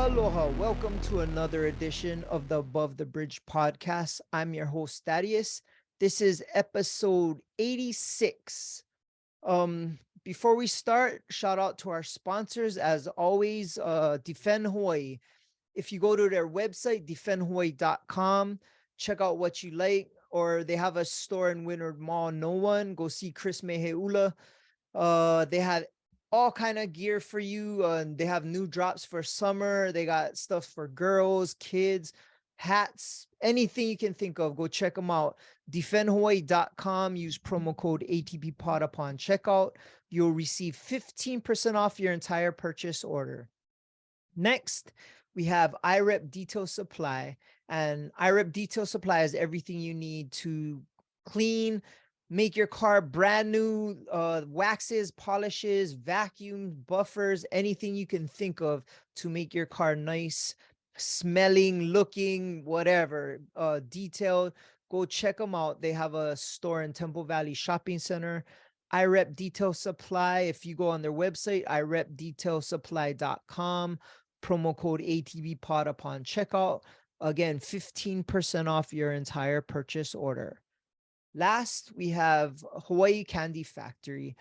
Aloha, welcome to another edition of the Above the Bridge podcast. I'm your host, Thaddeus. This is episode 86. Before we start, shout out to our sponsors. As always, Defend Hawaii. If you go to their website, defendhawaii.com, check out what you like, or they have a store in Windward Mall. No one, go see Chris Meheula. They have all kind of gear for you. They have new drops for summer. They got stuff for girls, kids, hats, anything you can think of. Go check them out. Defendhawaii.com. Use promo code ATBPOD upon checkout. You'll receive 15% off your entire purchase order. Next, we have IREP Detail Supply. And IREP Detail Supply is everything you need to clean, make your car brand new, waxes, polishes, vacuums, buffers, anything you can think of to make your car nice, smelling, looking, whatever, detailed. Go check them out. They have a store in Temple Valley Shopping Center. IREP Detail Supply. If you go on their website, irepdetailsupply.com, promo code ATBPOD upon checkout. Again, 15% off your entire purchase order. Last, we have Hawaii Candy Factory.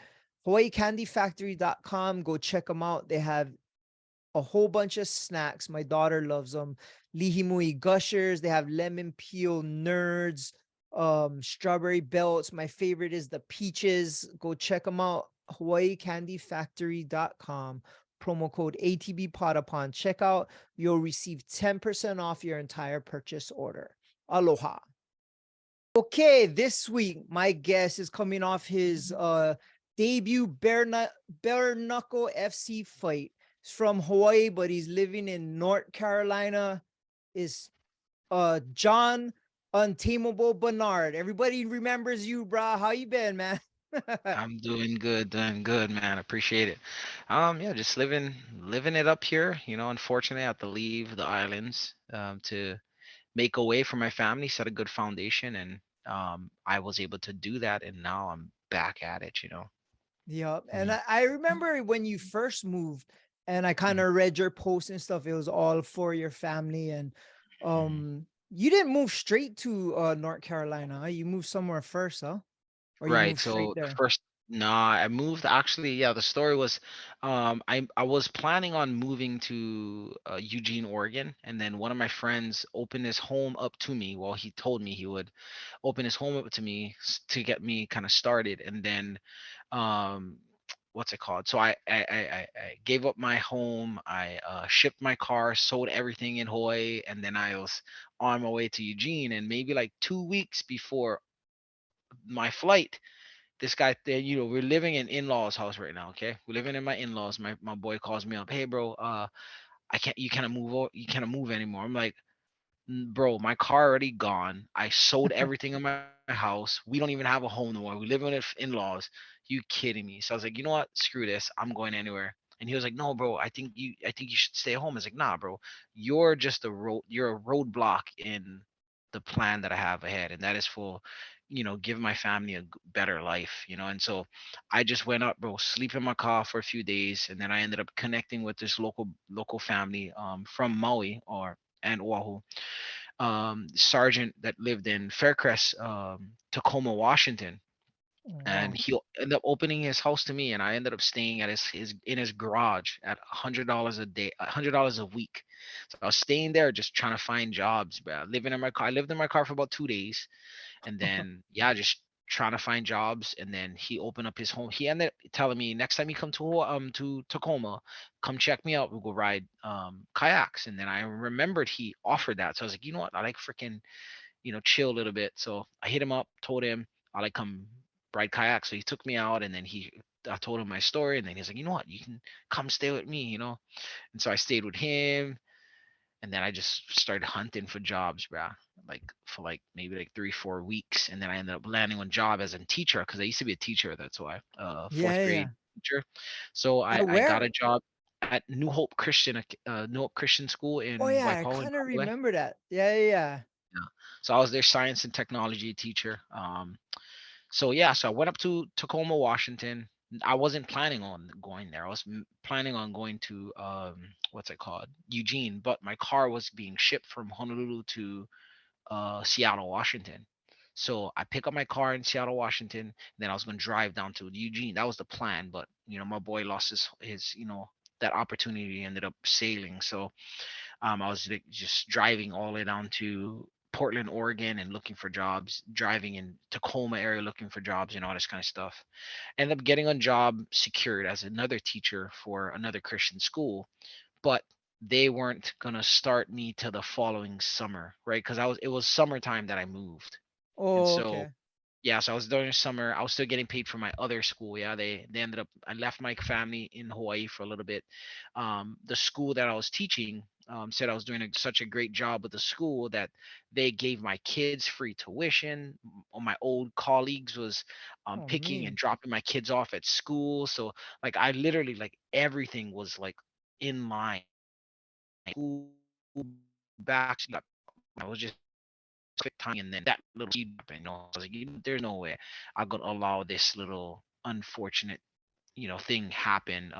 HawaiiCandyFactory.com. Go check them out. They have a whole bunch of snacks. My daughter loves them. Lihimui Gushers. They have lemon peel nerds, strawberry belts. My favorite is the peaches. Go check them out. HawaiiCandyFactory.com. Promo code ATBPOD upon checkout. You'll receive 10% off your entire purchase order. Aloha. Okay, this week my guest is coming off his debut Bare Knuckle FC fight. He's from Hawaii, but he's living in North Carolina. Is JON Untamable Barnard. Everybody remembers you, brah. How you been, man? I'm doing good, man. Appreciate it. Yeah, just living it up here. Unfortunately, I have to leave the islands to make a way for my family, set a good foundation, and I was able to do that, and now I'm back at it. Yep. And Yeah. I remember when you first moved, and I kind Mhm, of read your posts and stuff. It was all for your family, and mhm. you didn't move straight to North Carolina. Huh? You moved somewhere first, huh? Or you Right. moved straight So the there? first, nah, I moved actually. Yeah, the story was, I was planning on moving to Eugene, Oregon, and then one of my friends opened his home up to me. Well, he told me he would open his home up to me to get me kind of started, and then, um, what's it called? So I gave up my home. I shipped my car, sold everything in Hawaii, and then I was on my way to Eugene. And maybe like 2 weeks before my flight, this guy there, we're living in in-laws house right now. Okay, we're living in my in-laws. My boy calls me up, hey bro, I can't, you cannot move anymore. I'm like, Bro, my car already gone. I sold everything in my house. We don't even have a home no more. We live in in-laws. You kidding me? So I was like, you know what, screw this, I'm going anywhere. And he was like, no bro, I think you should stay home. I was like, nah bro, you're a roadblock in the plan that I have ahead, and that is for give my family a better life. And so I just went up, bro, sleep in my car for a few days, and then I ended up connecting with this local family from Maui or and Oahu, sergeant that lived in Faircrest, Tacoma, Washington, and Wow. he'll end up opening his house to me, and I ended up staying at his in his garage at $100 a day, $100 a week. So I was staying there just trying to find jobs, bro. Living in my car, I lived in my car for about 2 days, and then yeah, just trying to find jobs. And then he opened up his home. He ended up telling me, next time you come to Tacoma, come check me out, we'll go ride kayaks. And then I remembered he offered that, so I was like, you know what, I like freaking chill a little bit. So I hit him up, told him I like come ride kayak. So he took me out, and then I told him my story, and then he's like, you know what, you can come stay with me. And so I stayed with him, and then I just started hunting for jobs, bro. Like for like maybe like 3 4 weeks, and then I ended up landing on job as a teacher because I used to be a teacher. That's why, Yeah, fourth yeah, grade yeah. teacher. So At I got a where? job at New Hope Christian School Oh in yeah, I Waipahu in kind of Kapolei. remember that. Yeah, yeah, yeah. Yeah. So I was their science and technology teacher. So yeah, so I went up to Tacoma, Washington. I wasn't planning on going there. I was planning on going to what's it called, Eugene, but my car was being shipped from Honolulu to Seattle, Washington. So I pick up my car in Seattle, Washington. Then I was going to drive down to Eugene. That was the plan, but my boy lost his that opportunity, ended up sailing. So I was like, just driving all the way down to Portland, Oregon, and looking for jobs. Driving in Tacoma area, looking for jobs, all this kind of stuff. Ended up getting a job secured as another teacher for another Christian school, but they weren't gonna start me till the following summer, right? Because it was summertime that I moved, and Oh, so okay. yeah, so I was during the summer. I was still getting paid for my other school. Yeah, they ended up. I left my family in Hawaii for a little bit. The school that I was teaching said I was doing such a great job with the school that they gave my kids free tuition. All my old colleagues was Oh, picking and me. dropping my kids off at school. So like I literally like everything was like in line. School back. I was just quick time, and then that little seed happened. I was like, there's no way I'm gonna allow this little unfortunate, thing happen.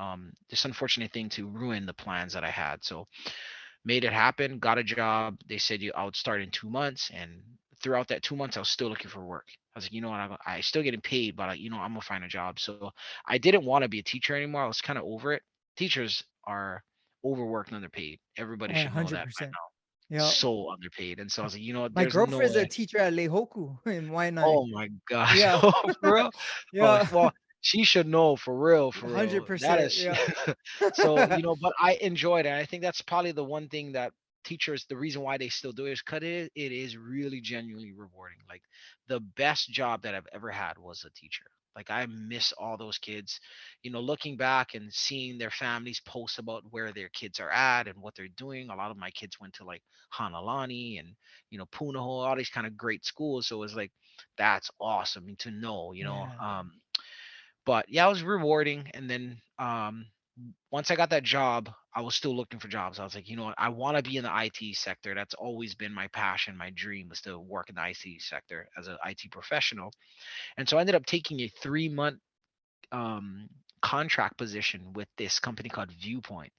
This unfortunate thing to ruin the plans that I had. So made it happen. Got a job. They said I would start in 2 months, and throughout that 2 months, I was still looking for work. I was like, you know what, I still getting paid, but I'm gonna find a job. So I didn't want to be a teacher anymore. I was kind of over it. Teachers are overworked and underpaid. Everybody Oh, should know that by 100%. now. Yeah. So underpaid. And so I was like, My there's no girlfriend's a way. teacher at Leihoku in Waianae. Oh my gosh. Yeah. Oh, for real? Oh, Yeah. well, she should know for real, for real. That 100%. is Yeah. so, but I enjoyed it. I think that's probably the one thing that teachers, the reason why they still do it is because it is really genuinely rewarding. Like the best job that I've ever had was a teacher. Like I miss all those kids, looking back and seeing their families post about where their kids are at and what they're doing. A lot of my kids went to like Hanalani and Punahou, all these kind of great schools. So it's like that's awesome to know. Yeah. But yeah, it was rewarding. And then once I got that job, I was still looking for jobs. I was like, you know what, I want to be in the IT sector. That's always been my passion. My dream was to work in the IT sector as an IT professional. And so I ended up taking a 3-month um, contract position with this company called Viewpoint,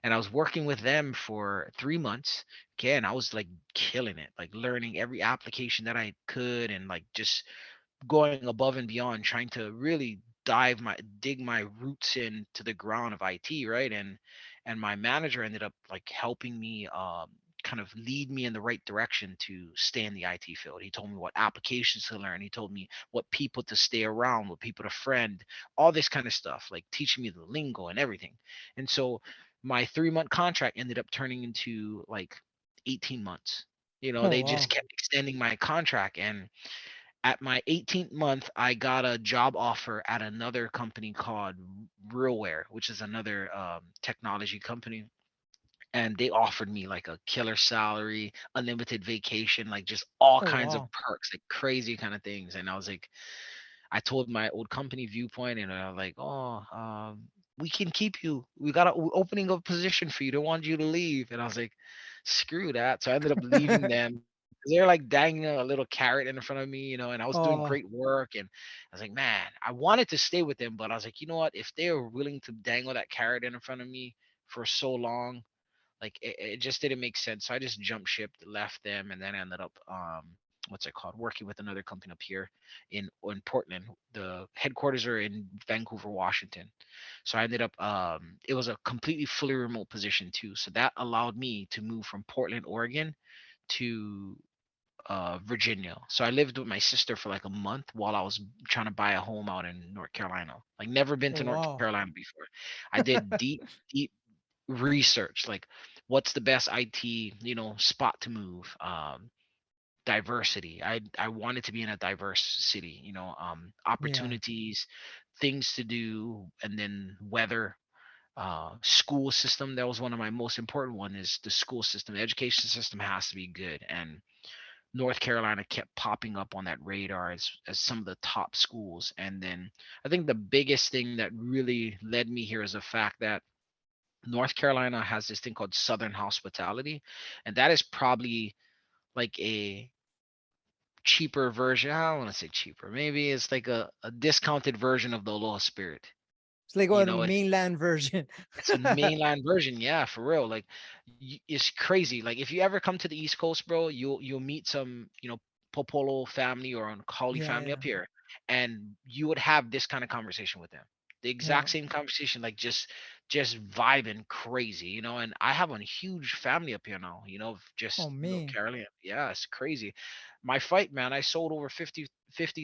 and I was working with them for 3 months. Okay, and I was like killing it, like learning every application that I could, and like just going above and beyond, trying to really dig my roots into the ground of IT, right? And my manager ended up like helping me kind of lead me in the right direction to stay in the IT field. He told me what applications to learn. He told me what people to stay around, what people to friend, all this kind of stuff, like teaching me the lingo and everything. And so my 3-month contract ended up turning into like 18 months. Oh, They just wow. kept extending my contract, and at my 18th month, I got a job offer at another company called Realware, which is another technology company. And they offered me like a killer salary, unlimited vacation, like just all Oh, kinds of wow. perks, like crazy kind of things. And I was like, I told my old company Viewpoint, and like, oh, we can keep you. We got an opening of position for you. Don't want you to leave. And I was like, screw that. So I ended up leaving them. They're like dangling a little carrot in front of me, and I was doing Oh, great work. And I was like, man, I wanted to stay with them, but I was like, you know what? If they are willing to dangle that carrot in front of me for so long, like it just didn't make sense. So I just jumped ship, left them, and then I ended up what's it called? Working with another company up here in Portland. The headquarters are in Vancouver, Washington. So I ended up it was a completely fully remote position too. So that allowed me to move from Portland, Oregon to Virginia. So I lived with my sister for like a month while I was trying to buy a home out in North Carolina. Like never been oh, to North wow. Carolina before. I did deep research, like what's the best IT, spot to move. Diversity. I wanted to be in a diverse city, Yeah. opportunities, things to do, and then weather, school system. That was one of my most important one, is the school system. The education system has to be good. And North Carolina kept popping up on that radar as some of the top schools. And then I think the biggest thing that really led me here is the fact that North Carolina has this thing called Southern hospitality, and that is probably like a cheaper version. I don't want to say cheaper. Maybe it's like a discounted version of the Aloha Spirit. It's like You on the know, mainland version. it's a mainline version, yeah, for real. Like, it's crazy. Like, if you ever come to the East Coast, bro, you'll meet some, Popolo family or an Kali Yeah, family yeah, up here, and you would have this kind of conversation with them. The yeah. exact same conversation, like just vibing crazy, And I have a huge family up here now, of Oh just man. Carolina. Yeah, it's crazy. My fight, man, I sold over 50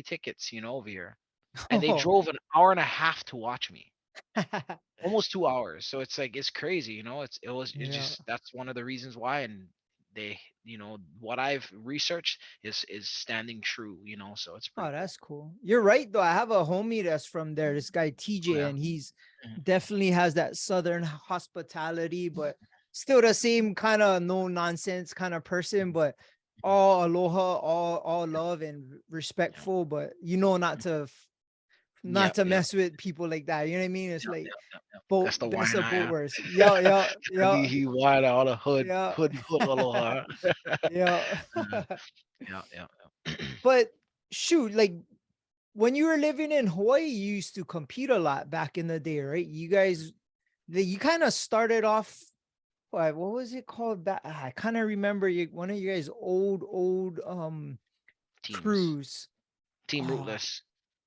tickets, over here, and they Oh, drove an hour and a half to watch me, almost 2 hours. So it's like, it's crazy, it's yeah. just, that's one of the reasons why. And they, what I've researched is standing true, so it's pretty Oh, cool. that's cool. You're right though. I have a homie that's from there, this guy Oh, TJ, yeah. and he's Mhm. definitely has that southern hospitality, but still the same kind of no nonsense kind of person, but all aloha, all love and Yeah. respectful, but not Yep, to yep, mess with people like that. You know what I mean? It's yep, like yep, yep, yep. both That's the best of both Waianae. worlds. Yeah, yeah, yeah, He wide all the yeah, hood aloha. yeah. Yeah, yeah, yeah. But shoot, like when you were living in Hawaii, you used to compete a lot back in the day, right? You guys, you kind of started off. What was it called? That I kind of remember you. One of you guys' old Teams. crews. Team Oh, Rootless.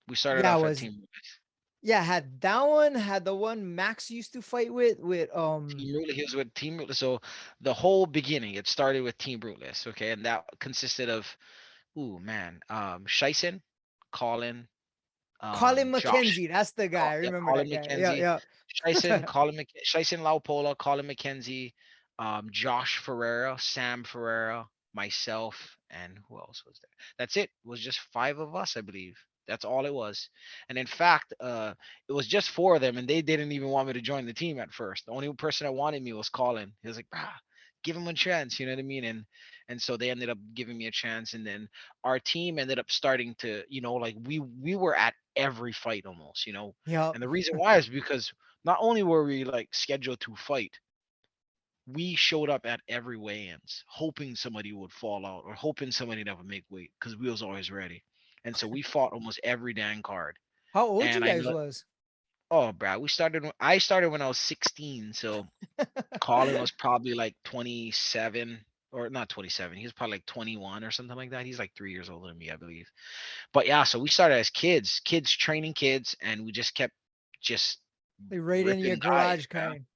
We started yeah, off at was Team Rootless. yeah. Had that one. Had the one Max used to fight with. Team Rootless. He was with Team Rootless. So the whole beginning, it started with Team Rootless. Okay, and that consisted of, ooh, man, Shison, Colin, Colin Josh, McKenzie. That's the guy. I Yeah, remember Colin that guy. Yeah, McKenzie, yeah. Shison Laupola, Colin McKenzie, Josh Ferreira, Sam Ferreira, myself, and who else was there? That's it. It was just five of us, I believe. That's all it was. And in fact, it was just four of them, and they didn't even want me to join the team at first. The only person that wanted me was Colin. He was like, "Brah, give him a chance," you know what I mean? And so they ended up giving me a chance, and then our team ended up starting to, like, we were at every fight almost, Yeah. and the reason why is because not only were we like scheduled to fight, we showed up at every weigh-ins, hoping somebody would fall out or hoping somebody never make weight because we was always ready. And so we fought almost every dang card. How old you And I guys know, was? oh, Brad, I started when I was 16. So Colin was probably like 27, or not 27. He was probably like 21 or something like that. He's like 3 years older than me, I believe. But yeah, so we started as kids training kids, and we just kept just Like right in your ripping guys, garage, man. kind.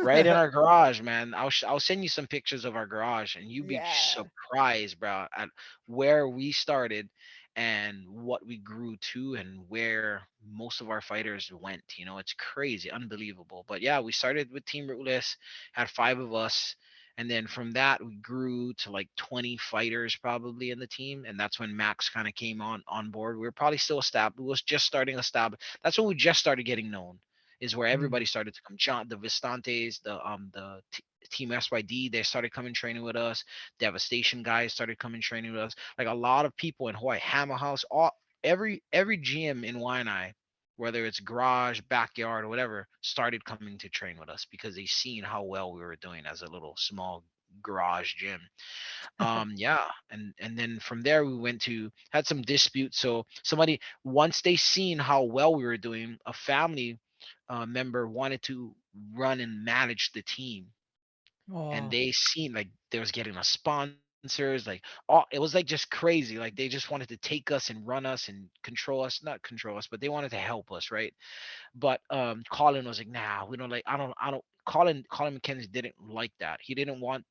Right in our garage, man. I'll send you some pictures of our garage, and you'd be Yeah. surprised, bro, at where we started and what we grew to and where most of our fighters went. It's crazy, unbelievable. But yeah, we started with Team Rootless, had five of us, and then from that we grew to like 20 fighters probably in the team, and that's when Max kind of came on board. We were probably still established. We was just starting established. That's when we just started getting known, is where everybody Mm. started to come. John, the Vistantes, the Team SYD, they started coming training with us. Devastation guys started coming training with us. Like a lot of people in Hawaii, Hammer House, every gym in Waianae, whether it's garage, backyard, or whatever, started coming to train with us because they seen how well we were doing as a little small garage gym. Yeah, and then from there we went to had some disputes. So somebody, once they seen how well we were doing, a family member wanted to run and manage the team, and Oh, they seen like they was getting us sponsors, like, oh, it was like just crazy. Like they just wanted to take us and run us and control us, not control us, but they wanted to help us, right? But Colin was like, nah, we don't like, I don't Colin McKenzie didn't like that. He didn't want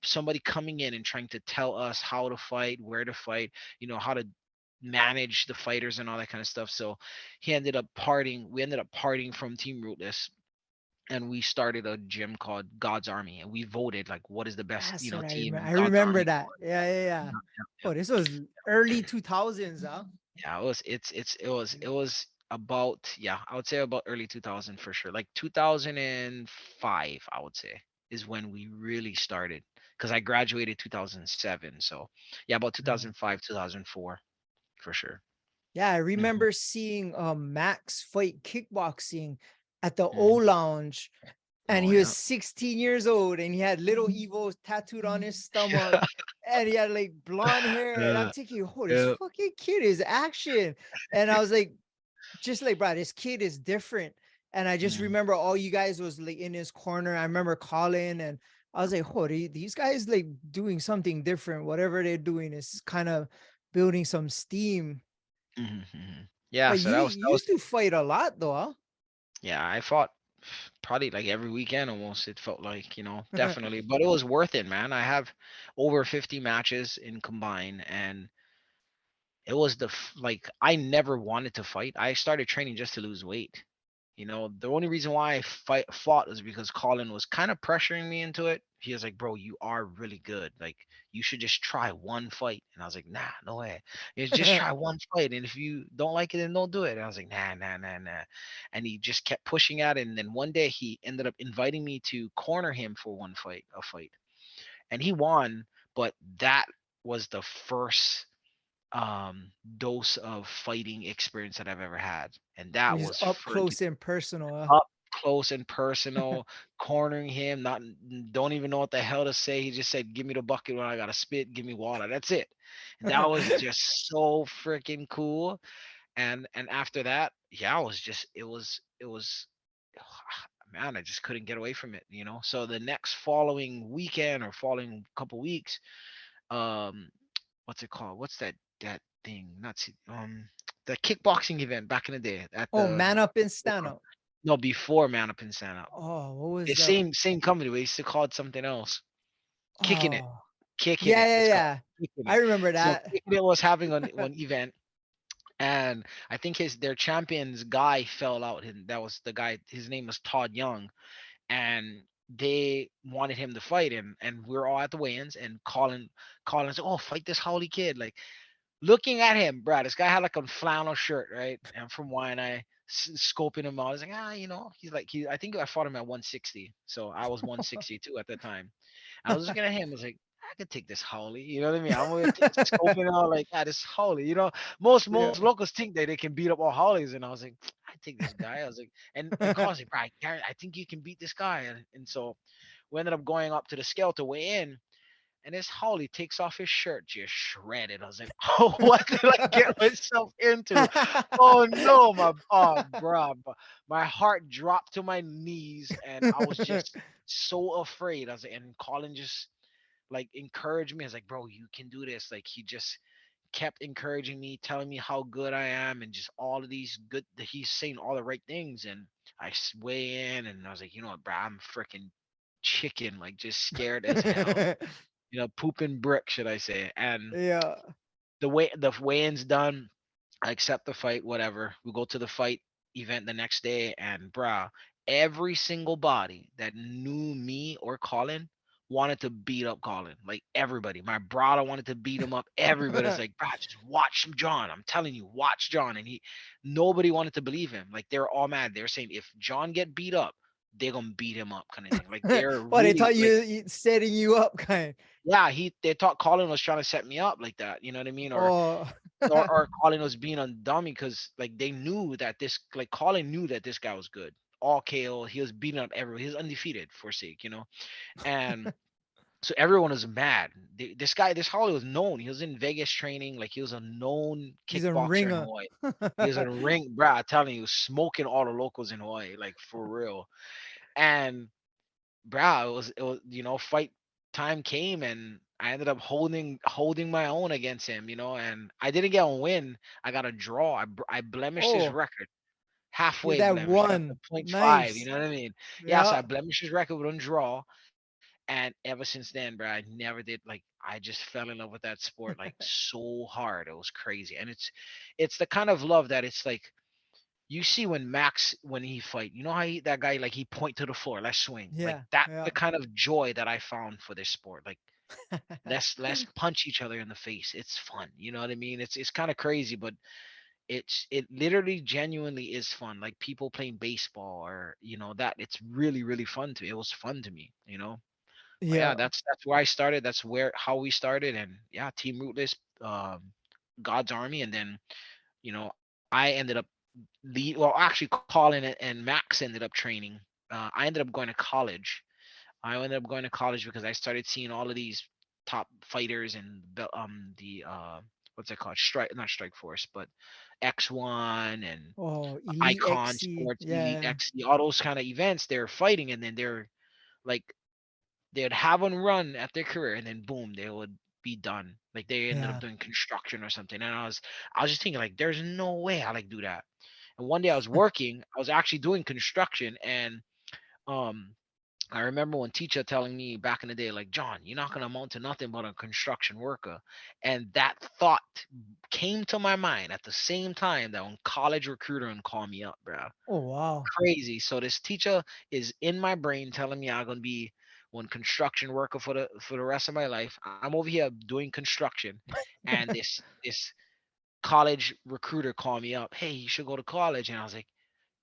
somebody coming in and trying to tell us how to fight, where to fight, how to manage the fighters and all that kind of stuff. So we ended up parting from Team Rootless, and we started a gym called God's Army, and we voted like what is the best, that's what I team remember. in I God's remember Army. that. Yeah, yeah, yeah. Yeah, Oh, this was early 2000s, huh? yeah, it was about, yeah, I would say about early 2000 for sure. Like 2005, I would say, is when we really started, because I graduated 2007. So yeah, about Mm. 2005, 2004 for sure. Yeah, I Hmm. remember seeing Max fight kickboxing at the O Hmm. Lounge, and Oh he was yeah. 16 years old, and he had little Evo tattooed on his stomach. and he had like blonde hair, and I'm Uh, thinking, oh, this yeah. fucking kid is action. And I was like, just like, bro, this kid is different. And I just Mm, remember all you guys was like in his corner. I remember calling, and I was like, oh, these guys like doing something different. Whatever they're doing is kind of building some steam. mhm, mhm. Yeah, But so you that was used to fight a lot though, yeah, I fought probably like every weekend almost. It felt like, huh? definitely, but it was worth it, man. I have over 50 matches in combined, and it was like I never wanted to fight. I started training just to lose weight. The only reason why I fought was because Colin was kind of pressuring me into it. He was like, "Bro, you are really good. Like, you should just try one fight." And I was like, "Nah, no way. Just try one fight, and if you don't like it, then don't do it." And I was like, "Nah, nah, nah, nah." And he just kept pushing at it. And then one day he ended up inviting me to corner him for a fight, and he won. But that was the first dose of fighting experience that I've ever had, and It that was was up freaking close and personal. up close and personal, cornering him. Not don't even know what the hell to say. He just said, "Give me the bucket when I gotta spit. Give me water." That's it. And that was Huh? just so freaking cool. And after that, yeah, it was man, I just couldn't get away from it. So the next following weekend or following couple weeks, um what's it called? What's that thing? Not the kickboxing event back in the day at Oh, the man up and stand forum. up. No, before Man Up and Stand Up. Oh, what was The the same company. We used to call it something else. Kicking it, oh, kicking yeah, it. yeah, It's called yeah. kicking I it. remember So that. kicking it was having one event, and I think their champions guy fell out. And that was the guy. His name was Todd Young, and they wanted him to fight him. And we are all at the weigh-ins, and Colin said, "Oh, fight this Holly kid!" Like, looking at him, bro, this guy had like a flannel shirt, right? And from Waianae, scoping him out. I was like, he's like, I think I fought him at 160. So I was 162 at the time. I was looking at him, I was like, I could take this Howley. You know what I mean? I'm gonna scoping out like, this Howley. Most Yeah. locals think that they can beat up all Howleys, and I was like, I take this guy. I was like, and Colin's like, bro, I think you can beat this guy, and so we ended up going up to the scale to weigh in, and this Holly takes off his shirt, just shredded. I was like, "Oh, what did I get myself into? Oh no, bro, my heart dropped to my knees, and I was just so afraid." I was like, and Colin just like encouraged me. I was like, "Bro, you can do this." Like, he just kept encouraging me, telling me how good I am, and just all of these good. He's saying all the right things, and weigh in, and I was like, you know what, bro, I'm freaking chicken, like just scared as hell, pooping brick, should I say? And Yeah. the weigh-in's done. I accept the fight, whatever. We go to the fight event the next day, and bruh, every single body that knew me or Colin wanted to beat up Colin. Like, everybody. My brother wanted to beat him up. Everybody's like, bruh, just watch John. I'm telling you, watch John. And nobody wanted to believe him. Like, they're all mad. They're saying if John get beat up, they're gonna beat him up, kind of thing. Like, they're Well, they really taught like, you setting you up kind. yeah, they thought Colin was trying to set me up like that. You know what I mean? Or Oh. or or Colin was being a dummy because like they knew that Colin knew that this guy was good. All KO, he was beating up everyone. He was undefeated for sake. And so everyone was mad. This Holly was known. He was in Vegas training. Like, he was a known He's a kickboxer in ringer. Hawaii. He was in a ring, bruh. I'm telling you, smoking all the locals in Hawaii, like, for real. And bruh, it was fight time came, and I ended up holding my own against him, and I didn't get a win. I got a draw. I blemished his Oh, record, yeah, halfway that blemished. Got the one. point five. You Nice. know what I mean? Yeah. So Yeah. I blemished his record with a draw, and ever since then, bro, I never did. Like, I just fell in love with that sport like so hard. It was crazy, and it's the kind of love that it's like you see when Max when he fight, how that guy, like, he point to the floor, let's swing. Like, Yeah. that's the Yeah. kind of joy that I found for this sport. Like, let's punch each other in the face. It's fun. You know what I mean? It's kind of crazy, but it literally genuinely is fun. Like, people playing baseball, or that it's really really fun to. It was fun to me. But yeah, Yeah. that's where I started. That's where how we started, and yeah, Team Rootless, God's Army, and then I ended up well, actually, Colin and Max ended up training. I ended up going to college. I ended up going to college because I started seeing all of these. top fighters and the what's it called, strike, not Strike Force, but X1 and Oh, Elite Icon XC. Sports, Elite Yeah. XC, all those kind of events. They're fighting, and then they're like they'd have one run at their career, and then boom, they would be done. Like they ended up Yeah. doing construction or something. And I was just thinking like, there's no way I like do that. And one day I was working, I was actually doing construction, and um I remember one teacher telling me back in the day, like, John, you're not gonna amount to nothing but a construction worker. And that thought came to my mind at the same time that when college recruiter and call me up, bro. Oh, wow. Crazy. So this teacher is in my brain telling me I'm gonna be one construction worker for the rest of my life. I'm over here doing construction, and this college recruiter called me up. Hey, you should go to college. And I was like,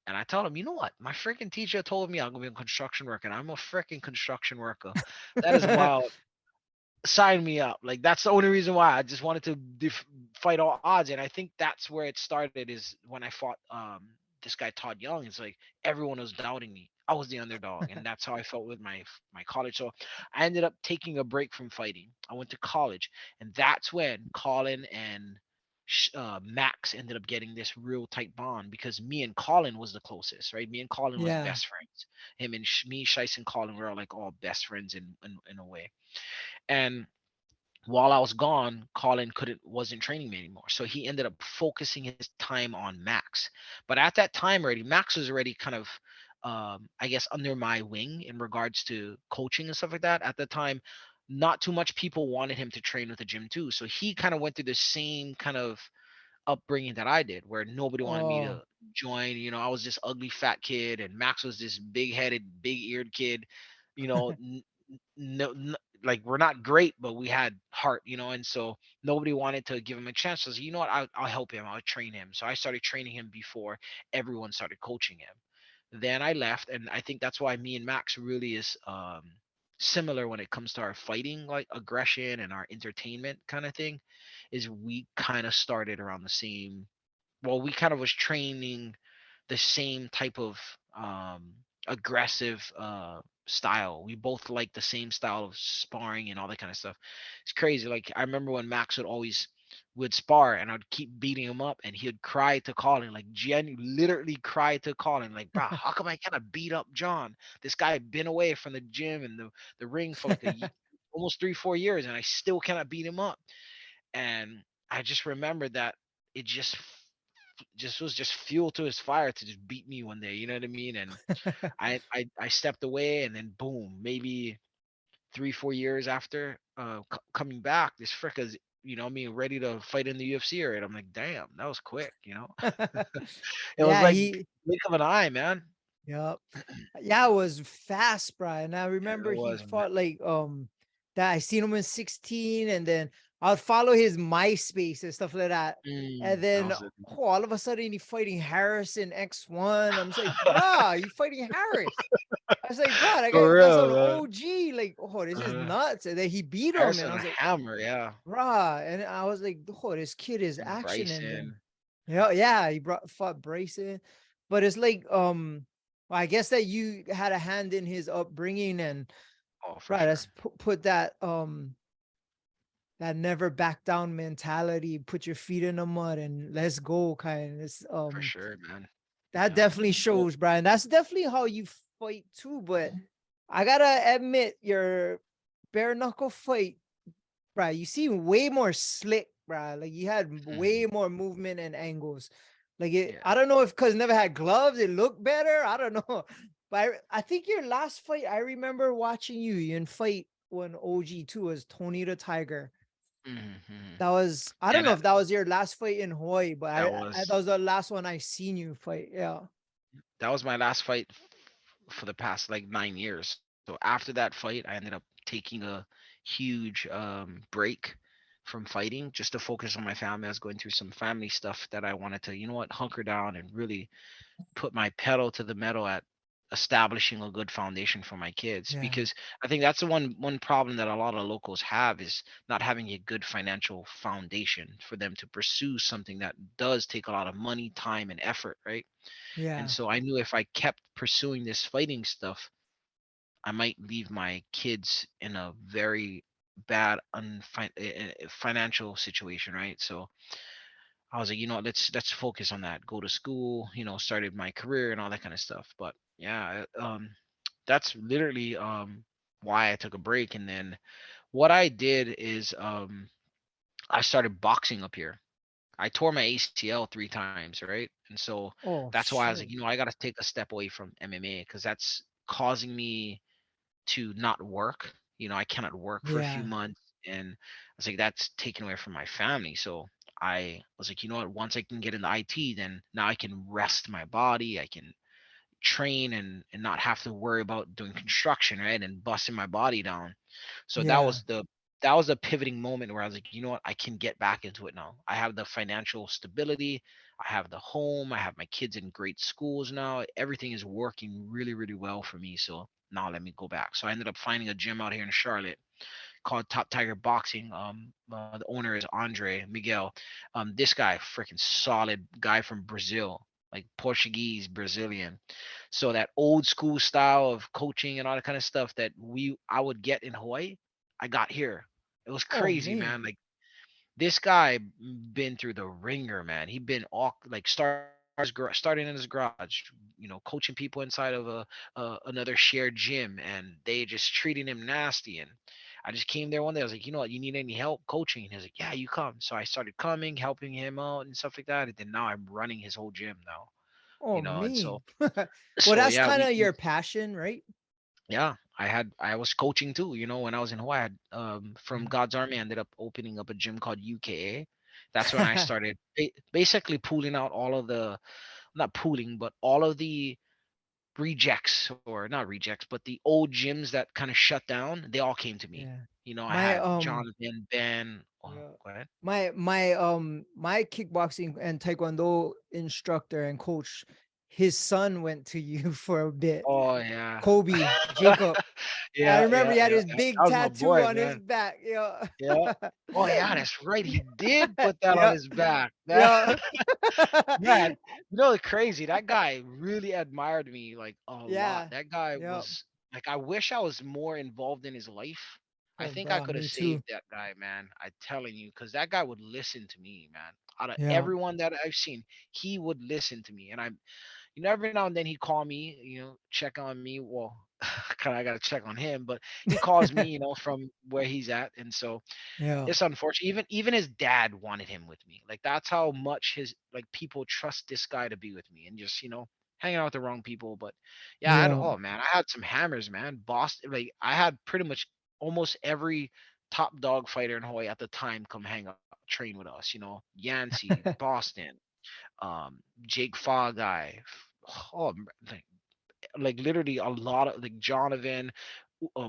and I told him, you know what? My freaking teacher told me I'm gonna be a construction worker, and I'm a freaking construction worker. That is wild. Sign me up. Like that's the only reason why I just wanted to fight all odds, and I think that's where it started. Is when I fought this guy Todd Young. It's like everyone was doubting me. I was the underdog, and that's how I felt with my college. So I ended up taking a break from fighting. I went to college, and that's when Colin and Max ended up getting this real tight bond because me and Colin was the closest, right? Me and Colin was Yeah. best friends. Him and me, Shice, and Colin were like all best friends in a way. And while I was gone, Colin couldn't wasn't training me anymore. So he ended up focusing his time on Max. But at that time already, Max was already kind of I guess under my wing in regards to coaching and stuff like that. At the time, not too much people wanted him to train with the gym too. So he kind of went through the same kind of upbringing that I did, where nobody wanted me Oh. to join. I was this ugly fat kid, and Max was this big headed, big eared kid. You know, no, like we're not great, but we had heart. And so nobody wanted to give him a chance. So I was, you know what, I'll help him. I'll train him. So I started training him before everyone started coaching him. Then I left, and I think that's why me and Max really is similar when it comes to our fighting, like aggression and our entertainment kind of thing. Is we kind of started around the same. Well, we kind of was training the same type of aggressive style. We both like the same style of sparring and all that kind of stuff. It's crazy. Like I remember when Max would spar, and I'd keep beating him up, and he'd cry to Colin, like literally cry to Colin, like, bro, how come I cannot beat up John? This guy been away from the gym and the ring for like almost 3 4 years, and I still cannot beat him up. And I just remember that it just was just fuel to his fire to just beat me one day. You know what I mean? And I stepped away, and then boom, maybe 3 4 years after coming back, this fricka's I mean, ready to fight in the UFC. Right? I'm like, damn, that was quick. It was Yeah, like he blink of an eye, man. yep. Yeah, it was fast, Brian. I It remember he was, man. fought like that I seen him in 16, and then I would follow his MySpace and stuff like that. And That then was it. all of a sudden he fighting Harris in X1. I'm just like, bruh, you fighting Harris. I was like, bro, For that's real, on man. OG. Like, oh, this is Uh, nuts. And then he beat him. And I Harrison was like, Hammer, yeah. bruh. And I was like, oh, this kid is action. And then Bryson. yeah, yeah, he fought Bryson. But it's like, well, I guess that you had a hand in his upbringing, and Oh, for right, sure. let's put that never back down mentality, put your feet in the mud and let's go kind. It's For sure, man. that Yeah. definitely shows, Brian. That's definitely how you fight too. But I gotta admit, your bare knuckle fight, Brian, you seem way more slick, Brian. Like you had way Mhm. more movement and angles. Yeah. I don't know if because never had gloves, it looked better. I don't know. But I think your last fight, I remember watching you in fight when OG2 was Tony the Tiger. Mhm, mhm. That was, I Yeah, don't know if that was your last fight in Hawaii, but that that was was the last one I seen you fight. Yeah. that was my last fight for the past like 9 years. So after that fight, I ended up taking a huge break from fighting just to focus on my family. I was going through some family stuff that I wanted to, hunker down and really put my pedal to the metal at establishing a good foundation for my kids, Yeah. because I think that's the one problem that a lot of locals have, is not having a good financial foundation for them to pursue something that does take a lot of money, time, and effort, right? And Yeah. so I knew if I kept pursuing this fighting stuff, I might leave my kids in a very bad financial situation, right? So I was like, let's focus on that. Go to school, started my career and all that kind of stuff. But yeah, that's literally why I took a break. And then what I did is I started boxing up here. I tore my ACL 3 times, right? And so Oh that's why I was like, shit. I got to take a step away from MMA because that's causing me to not work. I cannot work for a few Yeah. months, and I was like, that's taken away from my family. So I was like, what? Once I can get into IT, then now I can rest my body. I can train and not have to worry about doing construction, right? And busting my body down. So Yeah. that was the pivoting moment where I was like, I can get back into it now. I have the financial stability. I have the home. I have my kids in great schools now. Everything is working really, really well for me. So now let me go back. So I ended up finding a gym out here in Charlotte called Top Tiger Boxing. The owner is Andre Miguel. This guy, freaking solid guy from Brazil, like Portuguese Brazilian. So that old school style of coaching and all that kind of stuff that I would get in Hawaii, I got here. It was Oh crazy, man. man. Like this guy been through the ringer, man. He been all like starting in his garage, coaching people inside of another shared gym, and they just treating him nasty. And I just came there one day. I was like, you know what, you need any help coaching? And he was like, yeah, you come. So I started coming, helping him out and stuff like that. And then now I'm running his whole gym now, Oh and so man. Well, so that's yeah, kind we of your passion, right? yeah, I was coaching too, when I was in Hawaii. From Yeah. God's Army, I ended up opening up a gym called UKA. That's when I started basically pooling out all of the, not pooling, but all of the rejects, or not rejects, but the old gyms that kind of shut down. They all came to me. Yeah. I My had Jonathan, Ben. Oh, yeah. go ahead. My kickboxing and taekwondo instructor and coach, his son went to you for a bit. Oh yeah, Kobe, Jacob. I yeah, remember yeah, he had yeah. his That big was my tattoo boy, on his man. back. Yeah. Yeah. Oh yeah, that's right. He did put that on Yeah. his back. That Yeah. man, it's crazy. That guy really admired me like a lot. Yeah. That guy Yeah. was like, I wish I was more involved in his life. I Oh, think I bro, could have me saved too. that guy, man. I telling you, because that guy would listen to me, man. Out of Yeah. everyone that I've seen, he would listen to me. And every now and then he'd call me, check on me. Well, kind of I gotta check on him, but he calls me, from where he's at. And so Yeah. it's unfortunate. Even his dad wanted him with me. Like that's how much his like people trust this guy to be with me, and just hanging out with the wrong people. But yeah, Yeah. oh man, I had some hammers, man. Boston, like I had pretty much almost every top dog fighter in Hawaii at the time come hang out, train with us. Yancey, Boston, Jake Fa guy. Oh, like literally a lot of like Jonathan,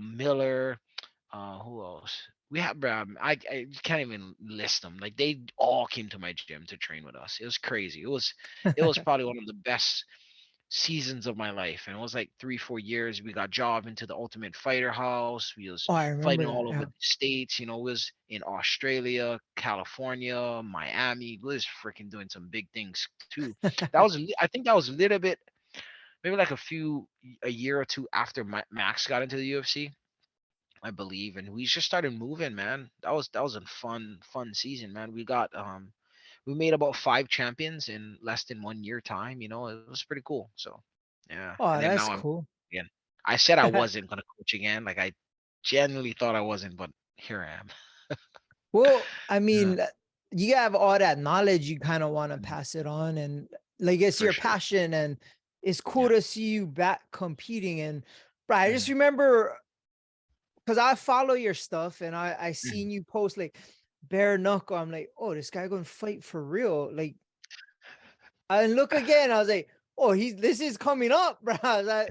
Miller, who else? We have I can't even list them. Like they all came to my gym to train with us. It was crazy. It was probably one of the best seasons of my life. And it was like 3-4 years. We got job into the Ultimate Fighter House. We was Oh, I fighting remember that. all over Yeah. the states. We was in Australia, California, Miami. We was freaking doing some big things too. I think that was a little bit, maybe like a year or two after Max got into the UFC, I believe, and we just started moving, man. That was a fun season, man. We made about 5 champions in less than 1 year time. It was pretty cool. So yeah, and Oh, then that's now I'm cool. again. I said I wasn't gonna coach again. Like I genuinely thought I wasn't, but here I am. Well, I Yeah, mean, you have all that knowledge, you kind of want to mm, pass it on, and like it's for your sure. passion, and it's cool Yeah. to see you back competing. And bro, I just Mhm, remember because I follow your stuff and I mhm. seen you post like bare knuckle. I'm like, oh, this guy gonna fight for real. Like I look again, I was like, oh, this is coming up, bro.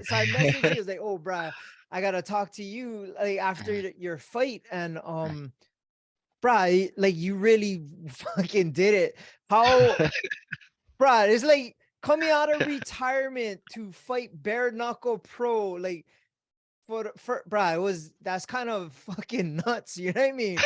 So I messaged you, I was like, oh, bro, I gotta talk to you like after your fight. And bro, like you really fucking did it. How, bro, it's like coming out of retirement to fight bare knuckle pro, like for bro, that's kind of fucking nuts, you know what I mean?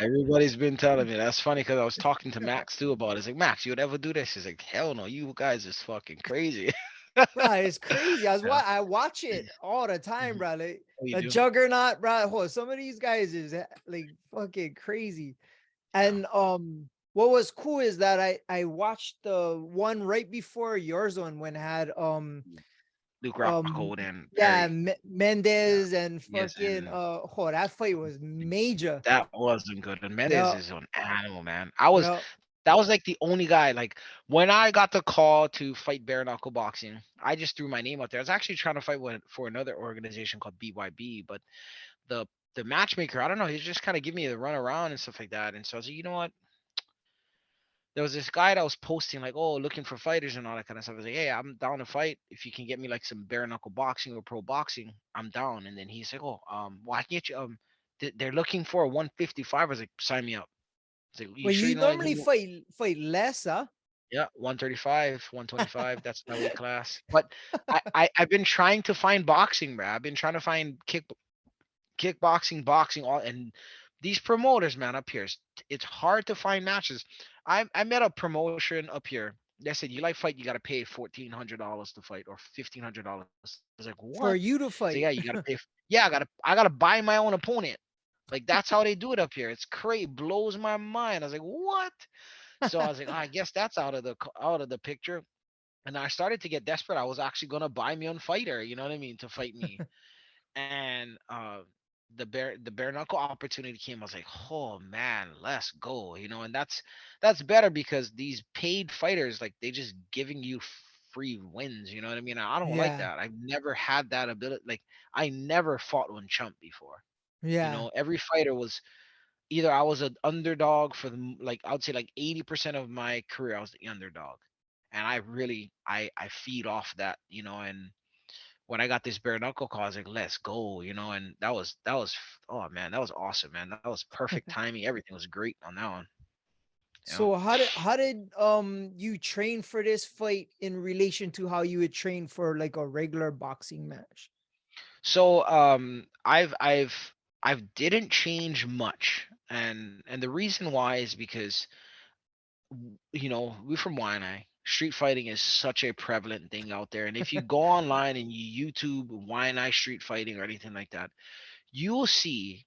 Everybody's been telling me. That's funny because I was talking to Max too about it. It's like, Max, you would ever do this? He's like, hell no, you guys is fucking crazy. bro, it's crazy. Yeah. I watch it all the time, Mhm. bro. Like Oh, you the do? juggernaut, bro. Some of these guys is like fucking crazy. Yeah. And what was cool is that I watched the one right before yours one when it had Mm. Luke um Rockhold and yeah, Perry. Yeah. Mendez and Yes, fucking and that fight was major. that wasn't good. And Mendez Yeah, is an animal, man. yeah. That was like the only guy. Like when I got the call to fight bare knuckle boxing, I just threw my name out there. I was actually trying to fight for another organization called BYB, but the the matchmaker, I don't know, he just kind of give me the run around and stuff like that. And so I was like, you know what? There was this guy that was posting like, oh, looking for fighters and all that kind of stuff. I was like, hey, I'm down to fight. If you can get me like some bare knuckle boxing or pro boxing, I'm down. And then he's like, oh, well, I can get you. They're looking for a 155. I was like, sign me up. I was like, you Well, sure you you don't like normally doing? fight less, huh? Yeah, 135, 125. That's my weight class. But I've been trying to find boxing, bro. I've been trying to find kickboxing, boxing, all and these promoters, man, up here, it's hard to find matches. I met a promotion up here. They said you like fight, you gotta pay $1,400 to fight or $1,500. I was like, what? For you to So yeah, you fight. gotta pay. Yeah, I gotta buy my own opponent. Like that's how they do it up here. It's crazy, blows my mind. I was like, what? So I was like, oh, I guess that's out of the picture. And I started to get desperate. I was actually gonna buy my own fighter. You know what I mean, to fight me. And the bare knuckle opportunity came. I was like, oh man, let's go. And that's better because these paid fighters, like they just giving you free wins. You know what I mean? I don't like Yeah, that. I've never had that ability. Like I never fought one chump before. yeah. Every fighter was either I was an underdog for like I would say like 80% of my career I was the underdog. And I really I feed off that, and when I got this bare knuckle call, I was like, let's go, and that was oh man, that was awesome, man. That was perfect timing. Everything was great on that one. Yeah. So how did you train for this fight in relation to how you would train for like a regular boxing match? So I've didn't change much. And the reason why is because we're from Waianae. Street fighting is such a prevalent thing out there. And if you go online and you YouTube Waianae street fighting or anything like that, you will see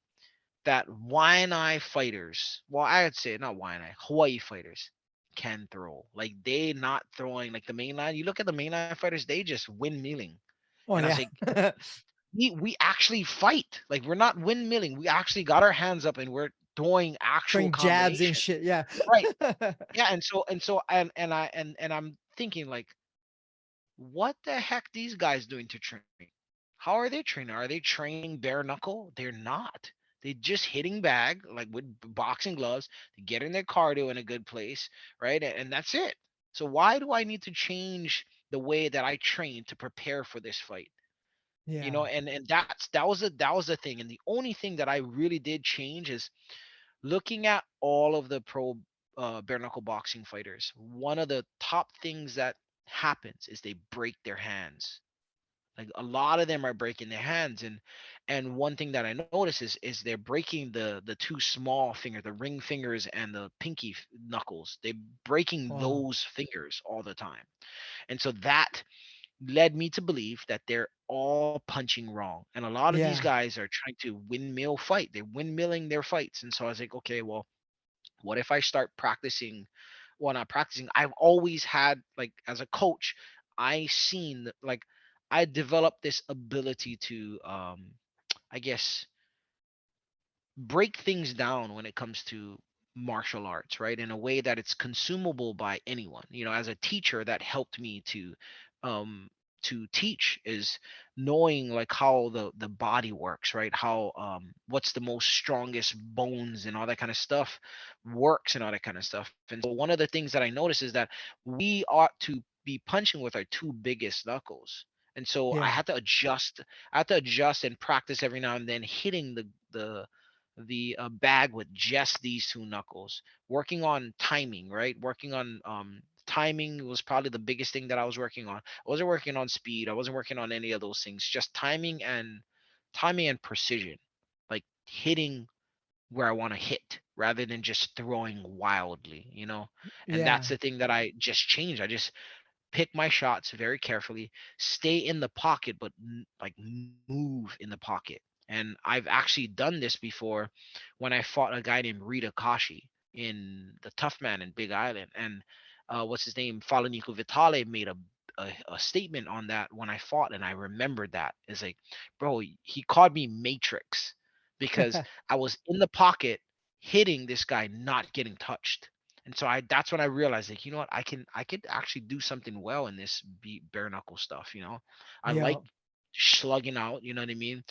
that Waianae fighters, well, I would say not Waianae, Hawaii fighters can throw. Like they not throwing like the mainline. You look at the mainline fighters, they just windmilling. Oh And I was yeah. like, we actually fight. Like we're not windmilling. We actually got our hands up and we're throwing actual Throwing jabs and combination. shit. Yeah. Right. Yeah. And I'm thinking like, what the heck these guys doing to train? How are they training? Are they training bare knuckle? They're not. They just hitting bag like with boxing gloves, getting their cardio in a good place, right? And that's it. So why do I need to change the way that I train to prepare for this fight? Yeah. And that was the thing. And the only thing that I really did change is looking at all of the pro bare knuckle boxing fighters. One of the top things that happens is they break their hands. Like a lot of them are breaking their hands, and one thing that I notice is they're breaking the two small fingers, the ring fingers and the pinky knuckles. They're breaking Wow. those fingers all the time, and so that led me to believe that they're all punching wrong. And a lot of these Yeah. guys are trying to windmill fight. They're windmilling their fights, and so I was like, okay, well, what if I start practicing? Well, not practicing. I've always had like as a coach, I seen like I developed this ability to I guess break things down when it comes to martial arts, right? In a way that it's consumable by anyone. As a teacher, that helped me um to teach is knowing like how the body works, right? How what's the most strongest bones and all that kind of stuff works and all that kind of stuff. And so one of the things that I noticed is that we ought to be punching with our two biggest knuckles. And so I Yeah. had to adjust. I had to adjust and practice every now and then hitting the bag with just these two knuckles, working on timing, right? Working on timing was probably the biggest thing that I was working on. I wasn't working on speed. I wasn't working on any of those things. Just timing and precision, like hitting where I want to hit rather than just throwing wildly. And that's Yeah. the thing that I just changed. I just pick my shots very carefully, stay in the pocket, but like move in the pocket. And I've actually done this before when I fought a guy named Rita Kashi in the Tough Man in Big Island. And what's his name? Falanico Vitale made a statement on that when I fought, and I remembered that. It's like, bro, he called me Matrix because I was in the pocket hitting this guy, not getting touched. And so I that's when I realized, like, you know what, I could actually do something well in this bare knuckle stuff, you know. I like Yeah. slugging out, you know what I mean?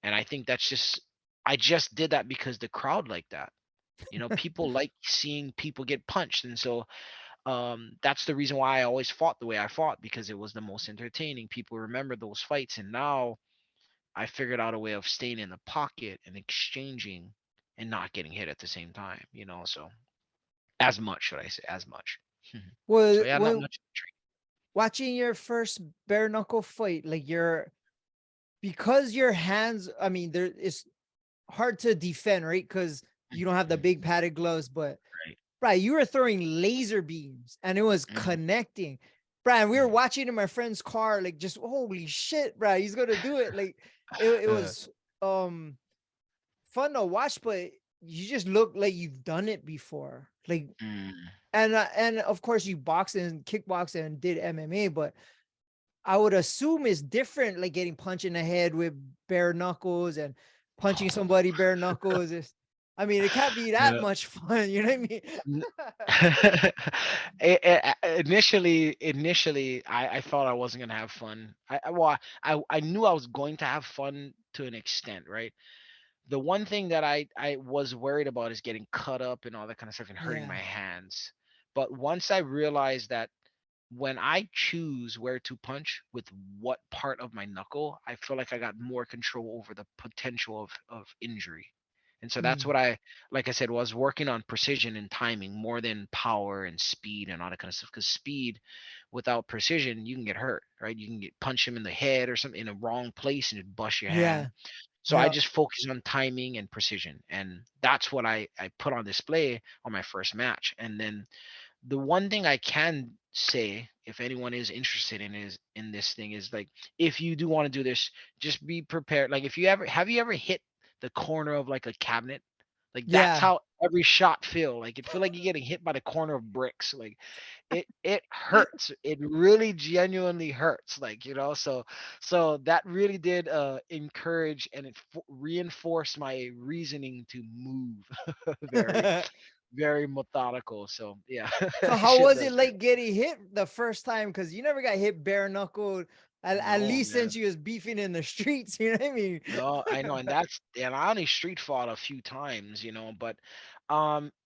And I think that's just I just did that because the crowd liked that. You know, people like seeing people get punched. And so that's the reason why I always fought the way I fought, because it was the most entertaining. People remember those fights, and now I figured out a way of staying in the pocket and exchanging and not getting hit at the same time, you know. So as much, should I say, as much. So Well, yeah, not when much. watching your first bare knuckle fight, like because your hands, I mean, there it's hard to defend, right? Because you don't have the Mhm. big padded gloves, but Right. right, you were throwing laser beams and it was Mhm. connecting. Brian, we were Mhm. watching in my friend's car, like just holy shit, bro, he's gonna do it. Like it Uh, was um fun to watch, but you just look like you've done it before. Like mm. and of course you boxed and kickboxed and did MMA, but I would assume it's different, like getting punched in the head with bare knuckles and punching somebody bare knuckles. I mean, it can't be that Yeah. much fun. You know what I mean? N- initially, I thought I wasn't gonna have fun. Well, I knew I was going to have fun to an extent, right? The one thing that I was worried about is getting cut up and all that kind of stuff and hurting my Yeah. hands. But once I realized that when I choose where to punch with what part of my knuckle, I feel like I got more control over the potential of injury. And so that's Mm. what like I said, was working on precision and timing more than power and speed and all that kind of stuff. Because speed without precision, you can get hurt, right? You can get punch him in the head or something in the wrong place and it bust your hand. Yeah. So I Yeah. just focus on timing and precision. And that's what I put on display on my first match. And then the one thing I can say, if anyone is interested in this thing, is like, if you do want to do this, just be prepared. Like, if you ever have you ever hit the corner of like a cabinet? Like, that's Yeah. how every shot feel. Like, it feel like you're getting hit by the corner of bricks. Like, it hurts. It really genuinely hurts. Like, you know, so that really did encourage and it reinforced my reasoning to move very very methodical. So yeah, So how shit was does it hurt. like getting hit the first time? Because you never got hit bare knuckled, at No, least since man. you was beefing in the streets. You know what I mean? No, I know, and I only street fought a few times, you know, but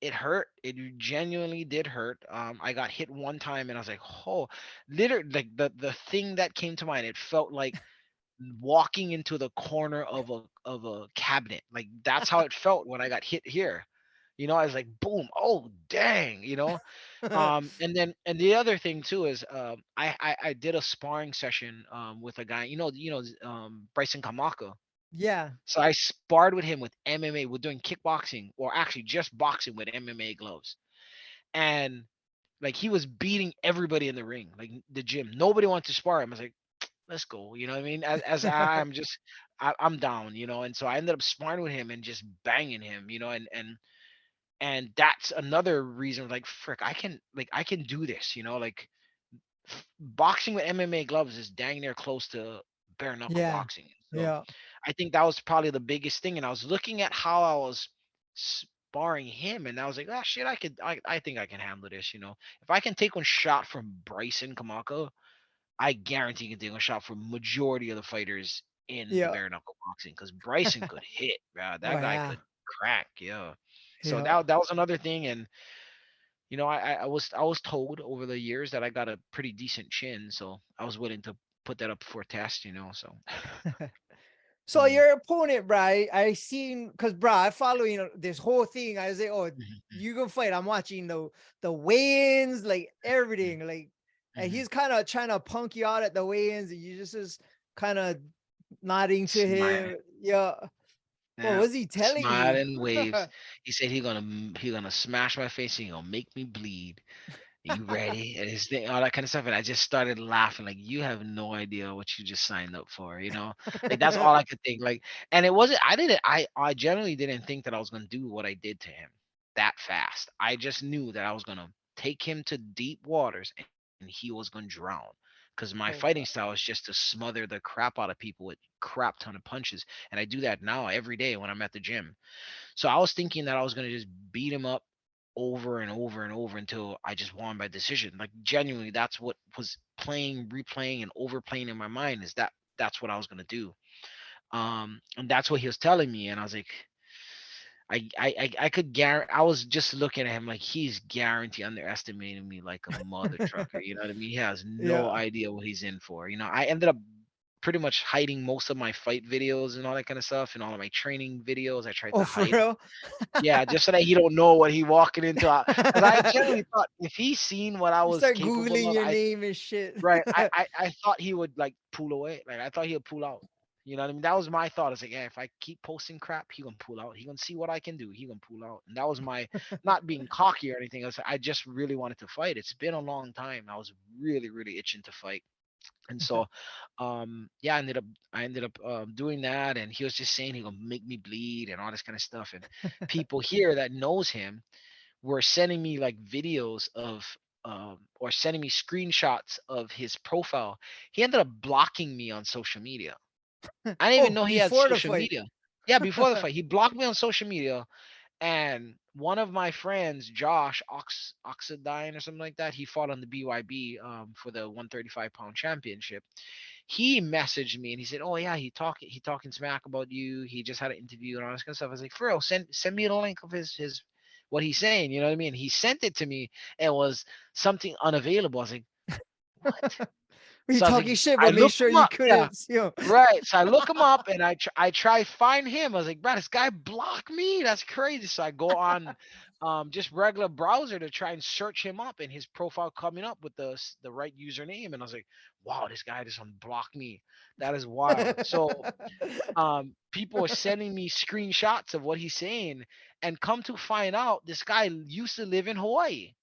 it hurt. It genuinely did hurt. I got hit one time and I was like, oh, literally, like the thing that came to mind, it felt like walking into the corner of a cabinet. Like, that's how it felt when I got hit here. You know, I was like, boom, oh dang, you know. And the other thing too is I did a sparring session with a guy, Bryson Kamaka. Yeah. So I sparred with him with MMA. We're doing kickboxing, or actually just boxing with MMA gloves. And like, he was beating everybody in the ring, like the gym. Nobody wanted to spar him. I was like, let's go. You know what I mean? As I'm just I'm down, you know. And so I ended up sparring with him and just banging him, you know, and that's another reason, like, frick, I can do this, you know. Like, boxing with MMA gloves is dang near close to bare knuckle Yeah. boxing. So Yeah. I think that was probably the biggest thing. And I was looking at how I was sparring him, and I was like, ah, shit, I think I can handle this, you know. If I can take one shot from Bryson Kamako, I guarantee you can take a shot from majority of the fighters in the Yeah. bare knuckle boxing, because Bryson could hit, bro. Oh That guy yeah. could crack, yeah. So Yeah. that was another thing. And you know, I was told over the years that I got a pretty decent chin, so I was willing to put that up for a test, you know. So So mm, your opponent, bro, I seen because bro, I follow this whole thing. I was like, oh, mhm, you gonna fight? I'm watching the weigh-ins, like mhm, everything, like, and mhm. he's kind of trying to punk you out at the weigh-ins, and you just is kind of nodding to Smiling, him. Yeah. What yeah, was he telling you? smiling waves. He said he gonna smash my face and he gonna make me bleed. you ready? And his thing, all that kind of stuff. And I just started laughing, like, you have no idea what you just signed up for, you know? Like that's all I could think. Like, and it wasn't, I generally didn't think that I was gonna do what I did to him that fast. I just knew that I was gonna take him to deep waters and he was gonna drown. Because my fighting Oh style is God. just to smother the crap out of people with crap ton of punches. And I do that now every day when I'm at the gym. So I was thinking that I was gonna just beat him up over and over and over until I just won by decision. Like genuinely, that's what was playing, replaying, and overplaying in my mind. Is that's what I was gonna do. And that's what he was telling me, and I was like, I could guarantee. I was just looking at him like he's guaranteed underestimating me like a mother trucker. You know what I mean? He has no Yeah. idea what he's in for. You know, I ended up pretty much hiding most of my fight videos and all that kind of stuff and all of my training videos. I tried Oh, to for hide. real? Yeah, just so that he don't know what he walking into. Because I generally thought if he seen what I You was start capable Googling of, your name and shit. right, I thought he would like pull away. Like I thought he would pull out. You know what I mean? That was my thought. It's like, yeah, if I keep posting crap, he gonna pull out. He gonna see what I can do. He gonna pull out. And that was my not being cocky or anything else. I just really wanted to fight. It's been a long time. I was really, really itching to fight. And so yeah, I ended up doing that, and he was just saying he gonna make me bleed and all this kind of stuff. And people here that knows him were sending me like videos of or sending me screenshots of his profile. He ended up blocking me on social media. I didn't even Oh, know he had before the social fight. media. Yeah, before the fight, he blocked me on social media. And one of my friends, Josh Oxidine or something like that, he fought on the BYB for the 135-pound championship. He messaged me and he said, "Oh yeah, he talking smack about you. He just had an interview and all this kind of stuff." I was like, "For real, send me the link of his what he's saying." You know what I mean? He sent it to me. And it was something unavailable. I was like, "What?" You So I was like, talking shit, I but make looked sure him you up. Yeah, couldn't, right. So I look him up and I try find him. I was like, bro, this guy blocked me. That's crazy. So I go on just regular browser to try and search him up, and his profile coming up with the right username. And I was like, wow, this guy just unblocked me. That is wild. So people are sending me screenshots of what he's saying, and come to find out this guy used to live in Hawaii.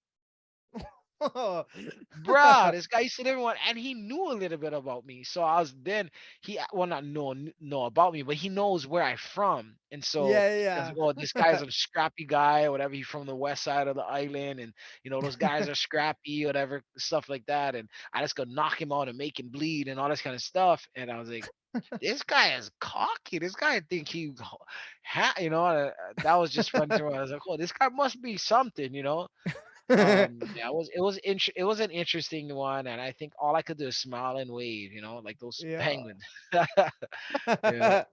Bruh, this guy used to live in one, and he knew a little bit about me. So I was then well, not know about me, but he knows where I'm from, and so it's Yeah, well, this guy's a scrappy guy or whatever. He's from the west side of the island, and those guys are scrappy, whatever stuff like that. And I just go knock him out and make him bleed and all this kind of stuff. And I was like, this guy is cocky. This guy think that was just funny to me. I was like, oh, this guy must be something. yeah. Yeah, it was an interesting one, and I think all I could do is smile and wave, like those Yeah. penguins. Yeah,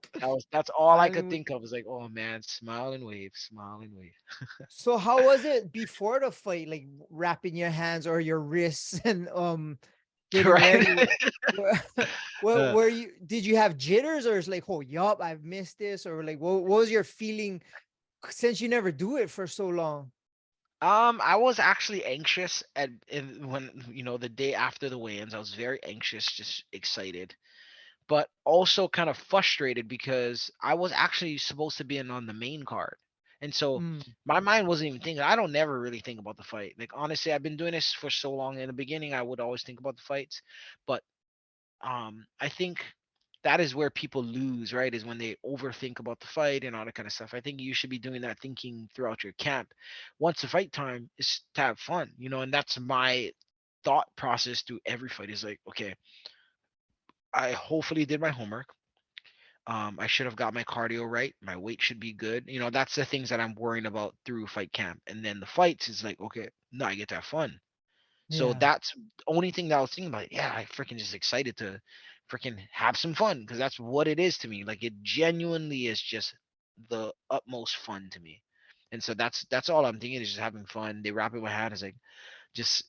that's all I could Smiling. think of. Was like, oh man, smile and wave, smile and wave. So how was it before the fight? Like wrapping your hands or your wrists and getting Right. ready. What Uh, were you? Did you have jitters or it's like, oh, yup, I've missed this, or like, what was your feeling since you never do it for so long? I was actually anxious when the day after the weigh-ins. I was very anxious, just excited, but also kind of frustrated because I was actually supposed to be in on the main card. And so Mm, my mind wasn't even thinking. I don't never really think about the fight. Like honestly, I've been doing this for so long. In the beginning, I would always think about the fights, but I think that is where people lose, right? Is when they overthink about the fight and all that kind of stuff. I think you should be doing that thinking throughout your camp. Once the fight time is to have fun, and that's my thought process through every fight is like, okay, I hopefully did my homework. I should have got my cardio right. My weight should be good. That's the things that I'm worrying about through fight camp. And then the fights is like, okay, now I get to have fun. So yeah. that's the only thing that I was thinking about. Yeah, I freaking just excited to freaking have some fun because that's what it is to me. Like it genuinely is just the utmost fun to me. And so that's all I'm thinking is just having fun. They wrap it in my hand. It's like just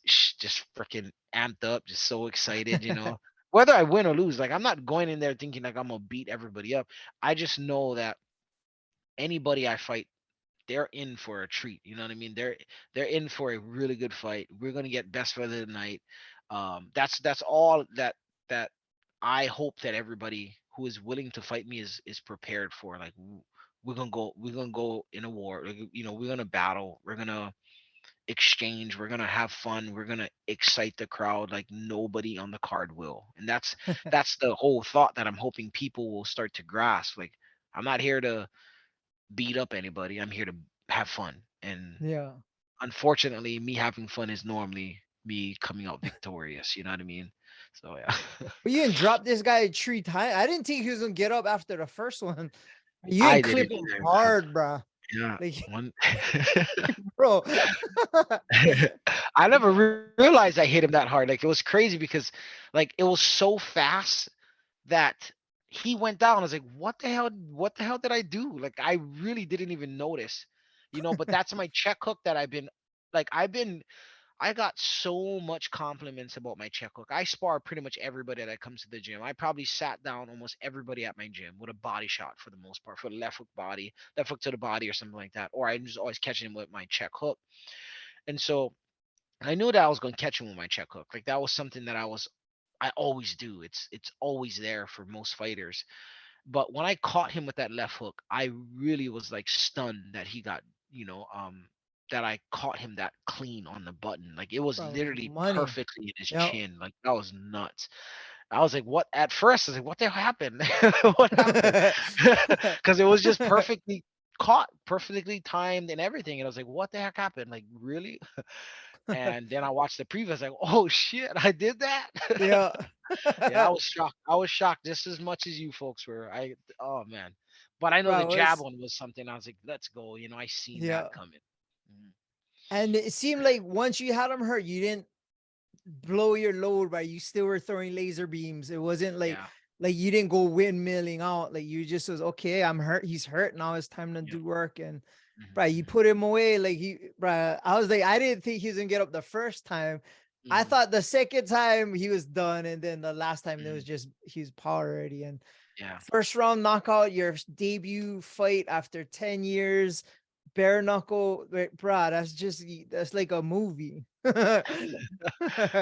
freaking amped up, just so excited. Whether I win or lose, like I'm not going in there thinking like I'm gonna beat everybody up. I just know that anybody I fight, they're in for a treat. You know what I mean? They're in for a really good fight. We're gonna get best fight of the night. That's all that I hope that everybody who is willing to fight me is prepared for. Like we're gonna go in a war. Like, we're gonna battle. We're gonna exchange. We're gonna have fun. We're gonna excite the crowd like nobody on the card will. And that's the whole thought that I'm hoping people will start to grasp. Like, I'm not here to beat up anybody. I'm here to have fun. And Yeah. unfortunately, me having fun is normally me coming out victorious. You know what I mean? So yeah. But you didn't drop this guy 3 times. I didn't think he was gonna get up after the first one. You I didn't didn't clip him either, man. hard, bro. Yeah. Like, One bro. I never realized I hit him that hard. Like, it was crazy because like it was so fast that he went down. I was like, what the hell? What the hell did I do? Like, I really didn't even notice, but that's my check hook that I got so much compliments about my check hook. I spar pretty much everybody that comes to the gym. I probably sat down almost everybody at my gym with a body shot for the most part, for the left hook to the body or something like that. Or I'm just always catching him with my check hook. And so I knew that I was going to catch him with my check hook. Like, that was something that I always do. It's always there for most fighters. But when I caught him with that left hook, I really was like stunned that he got, that I caught him that clean on the button. Like, it was Bro, it was literally money. perfectly in his Yeah. chin. Like, that was nuts. I was like, what? At first, I was like, what the hell happened? What happened? Because it was just perfectly caught, perfectly timed and everything. And I was like, what the heck happened? Like, really? And then I watched the preview. I was like, oh shit, I did that. Yeah. Yeah, I was shocked. I was shocked just as much as you folks were. Oh man. But I know the Bro, it jab was, one was something. I was like, let's go. I seen that yeah. coming. Mhm. And it seemed like once you had him hurt, you didn't blow your load, right? You still were throwing laser beams. It wasn't Yeah. like you didn't go windmilling out. Like, you just was okay. I'm hurt. He's hurt. Now it's time to Yeah. do work. And Hmm. bro, you put him away. Like, bro, I was like, I didn't think he was gonna get up the first time. I Hmm. thought the second time he was done, and then the last time there was Hmm. just he was power already. And Yeah. first round knockout, your debut fight after 10 years, bare knuckle, bro. That's like a movie.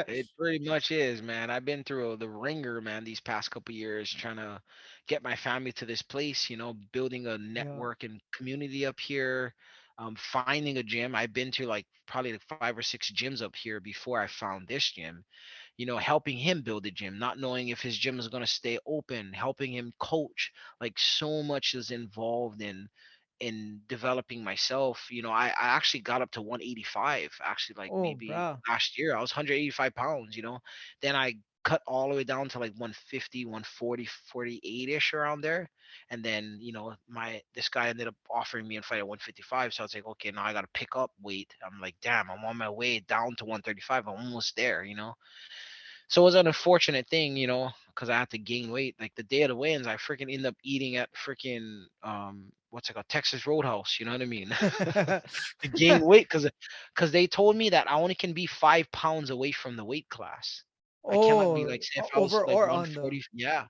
It pretty much is, man. I've been through the ringer, man, these past couple years trying to get my family to this place, building a Yeah. network and community up here, finding a gym. I've been to like probably like 5 or 6 gyms up here before I found this gym, helping him build a gym, not knowing if his gym is going to stay open, helping him coach. Like, so much is involved in developing myself. I actually got up to 185, actually, like Oh, maybe bro. last year. I was 185 pounds. Then I cut all the way down to like 150, 140, 48-ish around there. And then, my this guy ended up offering me a fight at 155. So I was like, okay, now I got to pick up weight. I'm like, damn, I'm on my way down to 135. I'm almost there. So it was an unfortunate thing, because I had to gain weight. Like, the day of the weigh-ins, I freaking end up eating at freaking what's it called, Texas Roadhouse. You know what I mean? To gain weight, because they told me that I only can be 5 pounds away from the weight class. I cannot be Oh, like, say if I was over like or under? 140, yeah,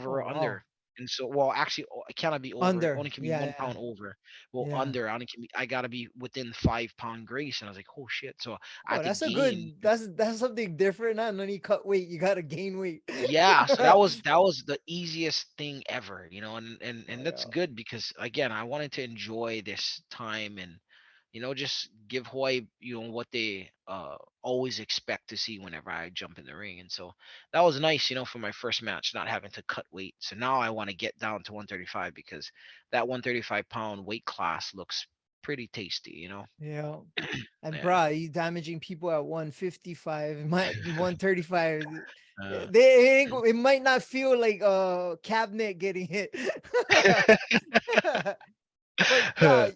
Oh, over or wow. under. And so, well, actually, I cannot be over. Under. Only can be Yeah, one yeah. pound over. Well, Yeah. under, I gotta be within 5 pound grace. And I was like, oh shit. So I Oh, had to that's a gain. good, that's something different. Not only cut weight, you gotta gain weight. Yeah, so that was the easiest thing ever, and that's Yeah. good because, again, I wanted to enjoy this time and just give Hawaii, what they always expect to see whenever I jump in the ring. And so that was nice, for my first match, not having to cut weight. So now I want to get down to 135 because that 135-pound weight class looks pretty tasty. Yeah. And Yeah. bro, you damaging people at 155, it might 135. Uh, It might not feel like a cabinet getting hit. But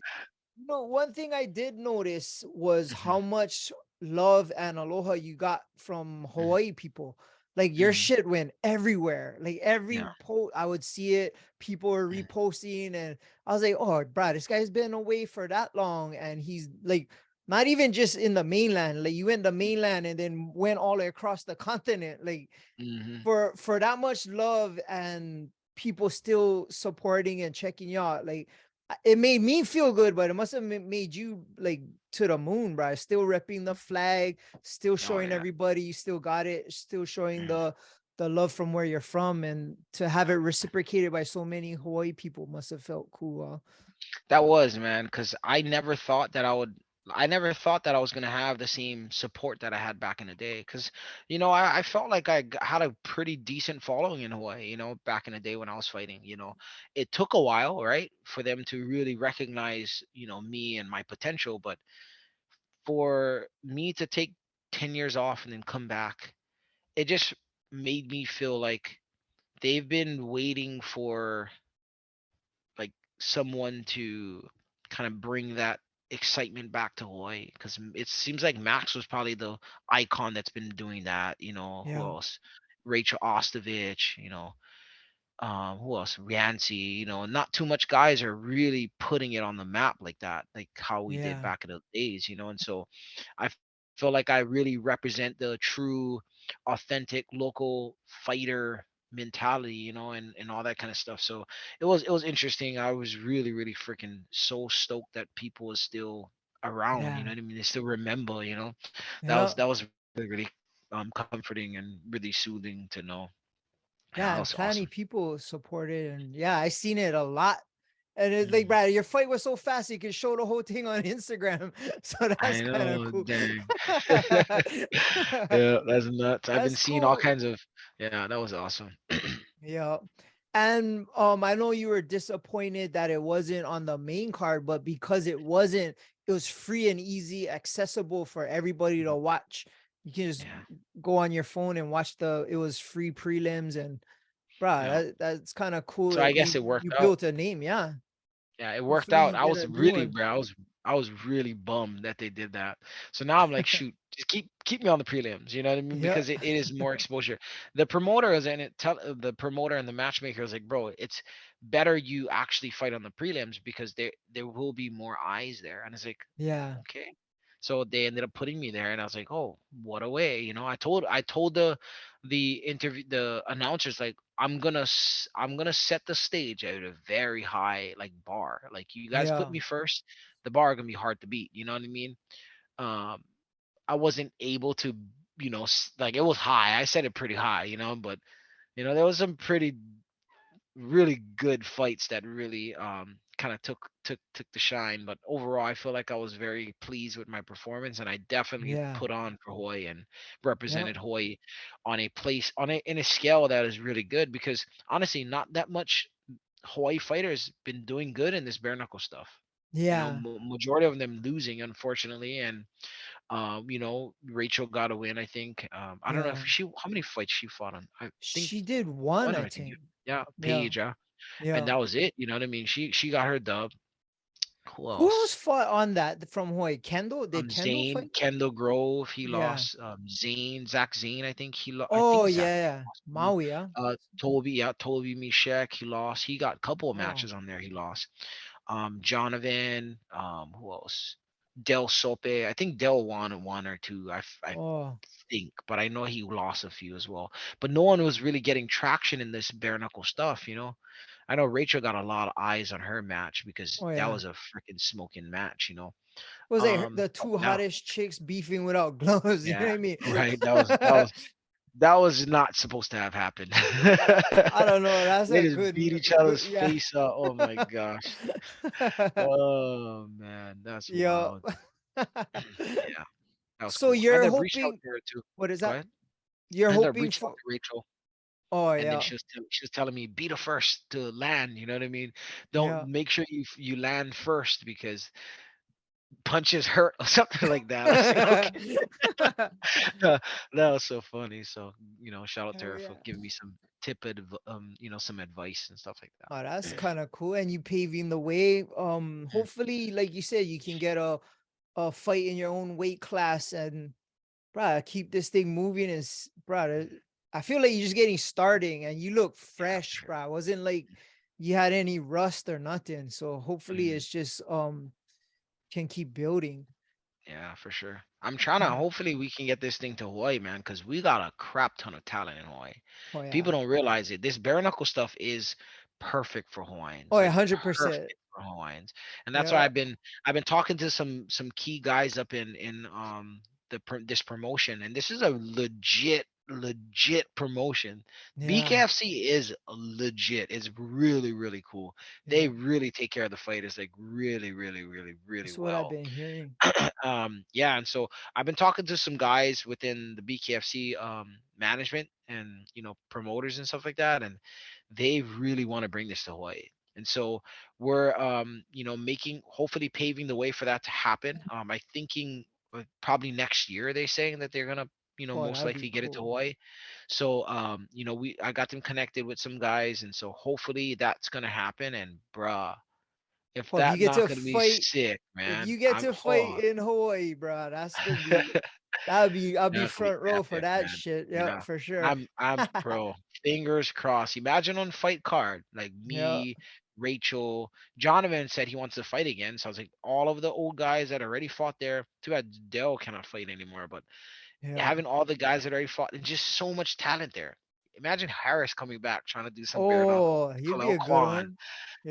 bro, one thing I did notice was mhm, how much love and aloha you got from mhm, Hawaii people. Like, your mhm, shit went everywhere. Like, every yeah. post I would see it, people were Mhm, reposting, and I was like, "Oh, bro, this guy's been away for that long, and he's like, not even just in the mainland. Like, you went the mainland and then went all the way across the continent. Like, mhm. for that much love and people still supporting and checking you out, like, it made me feel good, but it must have made you like to the moon, bro. Still repping the flag, still Oh showing yeah. everybody you still got it, still showing Mhm. the love from where you're from, and to have it reciprocated by so many Hawaii people must have felt cool. That was, man, because I never thought that I would. I never thought that I was gonna have the same support that I had back in the day, because I felt like had a pretty decent following in Hawaii. Back in the day when I was fighting. It took a while, right, for them to really recognize me and my potential, but for me to take 10 years off and then come back, it just made me feel like they've been waiting for like someone to kind of bring that excitement back to Hawaii, because it seems like Max was probably the icon that's been doing that. Who Yeah, else? Rachel Ostovich. Who else? Riancy. Not too much guys are really putting it on the map like that, like how we did yeah, back in the days. And so I feel like I really represent the true, authentic local fighter mentality, and all that kind of stuff. So it was interesting. I was really, really freaking so stoked that people was still around. You yeah, know what I mean? They still remember. yeah, That was really, really comforting and really soothing to know. Yeah, that yeah. And was awesome. plenty people supported, and yeah, I seen it a lot. And it's like, Mm. Brad, your fight was so fast you could show the whole thing on Instagram. So that's I kind of know, cool. dang. Yeah, that's nuts. I've been That's seeing all cool. kinds of, yeah, that was awesome. Yeah. And I know you were disappointed that it wasn't on the main card, but because it wasn't, it was free and easy, accessible for everybody to watch. You can just Yeah, go on your phone and watch it was free prelims, and bruh, yeah. that's kind of cool So I that guess you it worked you out. built a name. Yeah. Yeah, it worked Hopefully out. you I get was a new really, one. bro. I was really bummed that they did that. So now I'm like, shoot, just keep me on the prelims. You know what I mean? Yeah. Because it is more exposure. The promoter is in it. The promoter and the matchmaker is like, bro, it's better you actually fight on the prelims because there will be more eyes there. And it's like, Yeah. okay. So they ended up putting me there, and I was like, oh, what a way. I told the announcers, like, I'm gonna set the stage at a very high, like, bar. Like, you guys put Yeah. me first, the bar gonna be hard to beat. You know what I mean? Um, I wasn't able to, like, it was high. I set it pretty high, but there was some pretty really good fights that really kind of took the shine. But overall, I feel like I was very pleased with my performance, and I definitely Yeah. put on for Hawaii and Yeah. represented Hawaii in a scale that is really good, because honestly, not that much Hawaii fighters been doing good in this bare knuckle stuff. Yeah. Majority of them losing, unfortunately. And Rachel got a win, I think. I don't know if Yeah. she how many fights she fought on. I think She did one, one, or I I think, think. yeah, Yeah. Paige, yeah. And Yeah. that was it. You know what I mean? She got her dub. Who Who else else? fought on that from Hawaii? Kendall? Did Kendall Zane, fight? Kendall Grove, he Yeah. lost. Zach Zane, I think I Oh think Zach yeah, yeah. lost. Maui, yeah. Toby, yeah, Toby Mishek, he lost. He got a couple of Oh. matches on there. He lost. Jonathan. Who else? Del Sope. I think Del won one or two. I Oh. think, but I know he lost a few as well. But no one was really getting traction in this bare knuckle stuff. I know Rachel got a lot of eyes on her match because Oh that yeah. was a freaking smoking match. It was like the Oh, two yeah, hottest chicks beefing without gloves. You know yeah, what I mean? right. That was not supposed to have happened. I don't know. That's They a just good, beat each good, other's yeah. face up. Oh my gosh. Oh man, that's Yeah. wild. Yeah, that was So cool. I you're ended up reaching out hoping, to her too. what is Go that? ahead. You're I ended up hoping reaching out for, to Rachel, oh and then yeah. she was telling me, be the first to land. You know what I mean? Don't Yeah. make sure you land first, because punches hurt or something like that. I was like, okay. That was so funny. So, shout out to Hell her for yeah. giving me some some advice and stuff like that. Oh, that's kind of cool. And you paving the way. Mm. Hopefully, like you said, you can get a fight in your own weight class, and bruh, keep this thing moving. Bruh, I feel like you're just getting starting and you look Yeah, for fresh, sure. bruh. It wasn't like you had any rust or nothing. So hopefully Mm. it's just can keep building. Yeah, for sure. I'm trying to. Yeah. Hopefully, we can get this thing to Hawaii, man, because we got a crap ton of talent in Hawaii. Oh yeah. People don't realize it. This bare knuckle stuff is perfect for Oh Hawaiians, yeah, like 100%. perfect for Hawaiians, and that's why Yeah. I've been talking to some key guys up in this promotion, and this is a legit legit promotion. Yeah. BKFC is legit. It's really, really cool. They Yeah. really take care of the fighters like really, really, really, really That's what I've well. been hearing. Yeah, and so I've been talking to some guys within the BKFC management and promoters and stuff like that, and they really want to bring this to Hawaii. And so we're making, hopefully paving the way for that to happen. I thinking probably next year, they're saying that they're gonna Oh, most that'd be likely get it to cool. Hawaii. So we I got them connected with some guys, and so hopefully that's gonna happen. And bruh, if Oh, if you that get not to gonna be fight, sick, if man. you get I'm to fight oh, in Hawaii, bro, that's gonna be I'll be that's gonna be front row for epic, that man. shit. Yeah, Yeah. for sure. I'm bro, fingers crossed. Imagine on fight card, like Yeah, me, Rachel, Jonathan said he wants to fight again. So I was like, all of the old guys that already fought there. Too bad Dell cannot fight anymore, but yeah. having all the guys that already fought and just so much talent there. Imagine Harris coming back trying to do some bare knuckle. Oh, he'd be Khalil a good Kwan. one.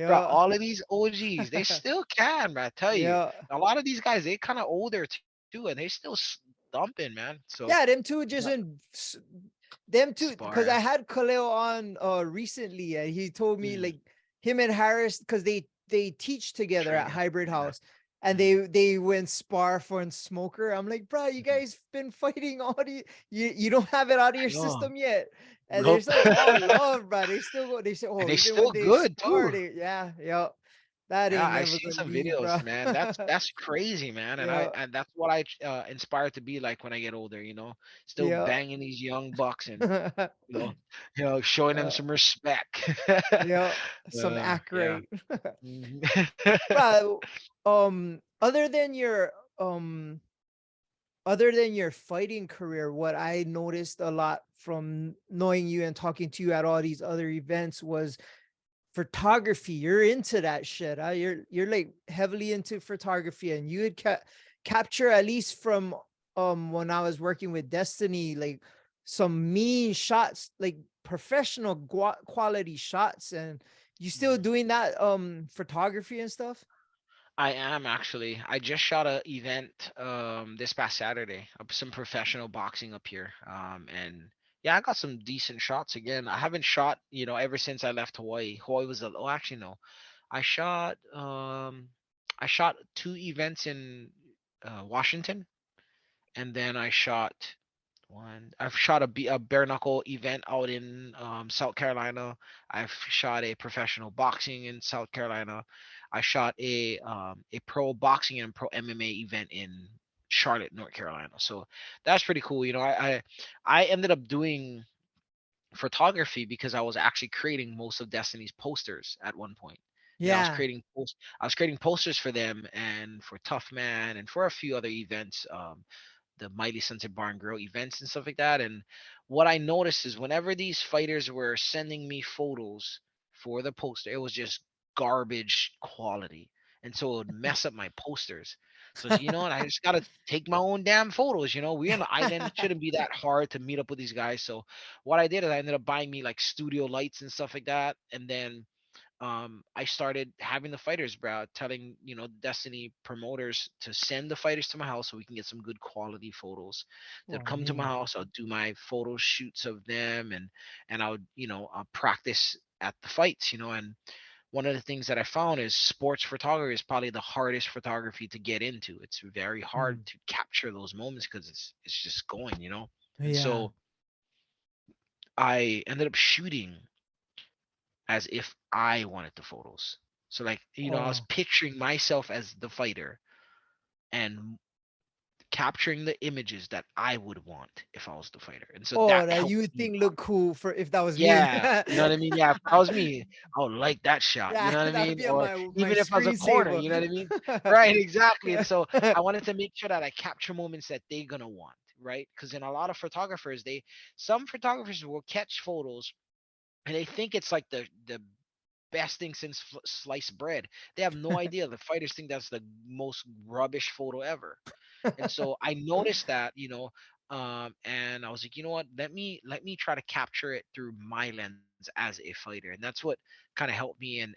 Bro, Yeah. all of these OGs, they still can, bro. I tell you. Yeah. A lot of these guys, they kind of older too, and they still thumping, man. So Yeah, them two yeah, just them two, because spar. I had Khalil on recently, and he told me Mm, like him and Harris, because they teach together at training. Hybrid Yeah. House, and Mm, they went spar for and smoker. I'm like, bro, you mhm. guys been fighting all the you don't have it out of I your know. system yet. And they're Nope. like, oh love, bro. They still go, they say, And oh, they even when still they good spar, too. they yeah. That Yeah, ain't I've never seen gonna some leave, bro. videos, man. That's crazy, man. And Yeah, that's what I inspired to be like when I get older. Still yeah. banging these young bucks and you know, showing them Yeah, some respect. yeah, some Yeah. accurate. Mhm. Bro, other than your fighting career, what I noticed a lot from knowing you and talking to you at all these other events was photography. You're into that shit. Huh? You're like heavily into photography, and you would capture, at least from when I was working with Destiny, like some mean shots, like professional quality shots. And you still Mhm. doing that photography and stuff? I am actually. I just shot a event this past Saturday of some professional boxing up here. And yeah, I got some decent shots again. I haven't shot, ever since I left Hawaii. Hawaii was a, oh actually no. I shot I shot two events in Washington, and then I've shot a bare knuckle event out in South Carolina. I've shot a professional boxing in South Carolina. I shot a pro boxing and pro MMA event in Charlotte, North Carolina. So that's pretty cool. I ended up doing photography because I was actually creating most of Destiny's posters at one point. Yeah. I was creating posters for them and for Tough Man and for a few other events. The Mighty Sons of Barn Grill events and stuff like that. And what I noticed is whenever these fighters were sending me photos for the poster, it was just garbage quality. And so it would mess up my posters. So what? I just gotta take my own damn photos. We're on the island. It shouldn't be that hard to meet up with these guys. So what I did is I ended up buying me like studio lights and stuff like that. And then I started having the fighters, bro, telling Destiny promoters to send the fighters to my house so we can get some good quality photos. They'd Oh come to my man. house. I'll do my photo shoots of them, and I would I'll practice at the fights. And one of the things that I found is sports photography is probably the hardest photography to get into. It's very hard Mm, to capture those moments because it's just going. And yeah. so I ended up shooting as if I wanted the photos. So like, I was Oh. picturing myself as the fighter and capturing the images that I would want if I was the fighter. And so Oh, that that you helped would me think a lot. look cool for if that was me. Yeah, you know what I mean? Yeah, if that was me, I would like that shot, you Yeah, know what I that would mean? be on Or my even if I was a corner, screensaver. you know what I mean? Right, exactly. And so I wanted to make sure that I capture moments that they're gonna want, right? Because in a lot of photographers, some photographers will catch photos and they think it's like the best thing since sliced bread. They have no idea the fighters think that's the most rubbish photo ever. And so I noticed that, and I was like, you know what? Let me try to capture it through my lens as a fighter, and that's what kind of helped me. And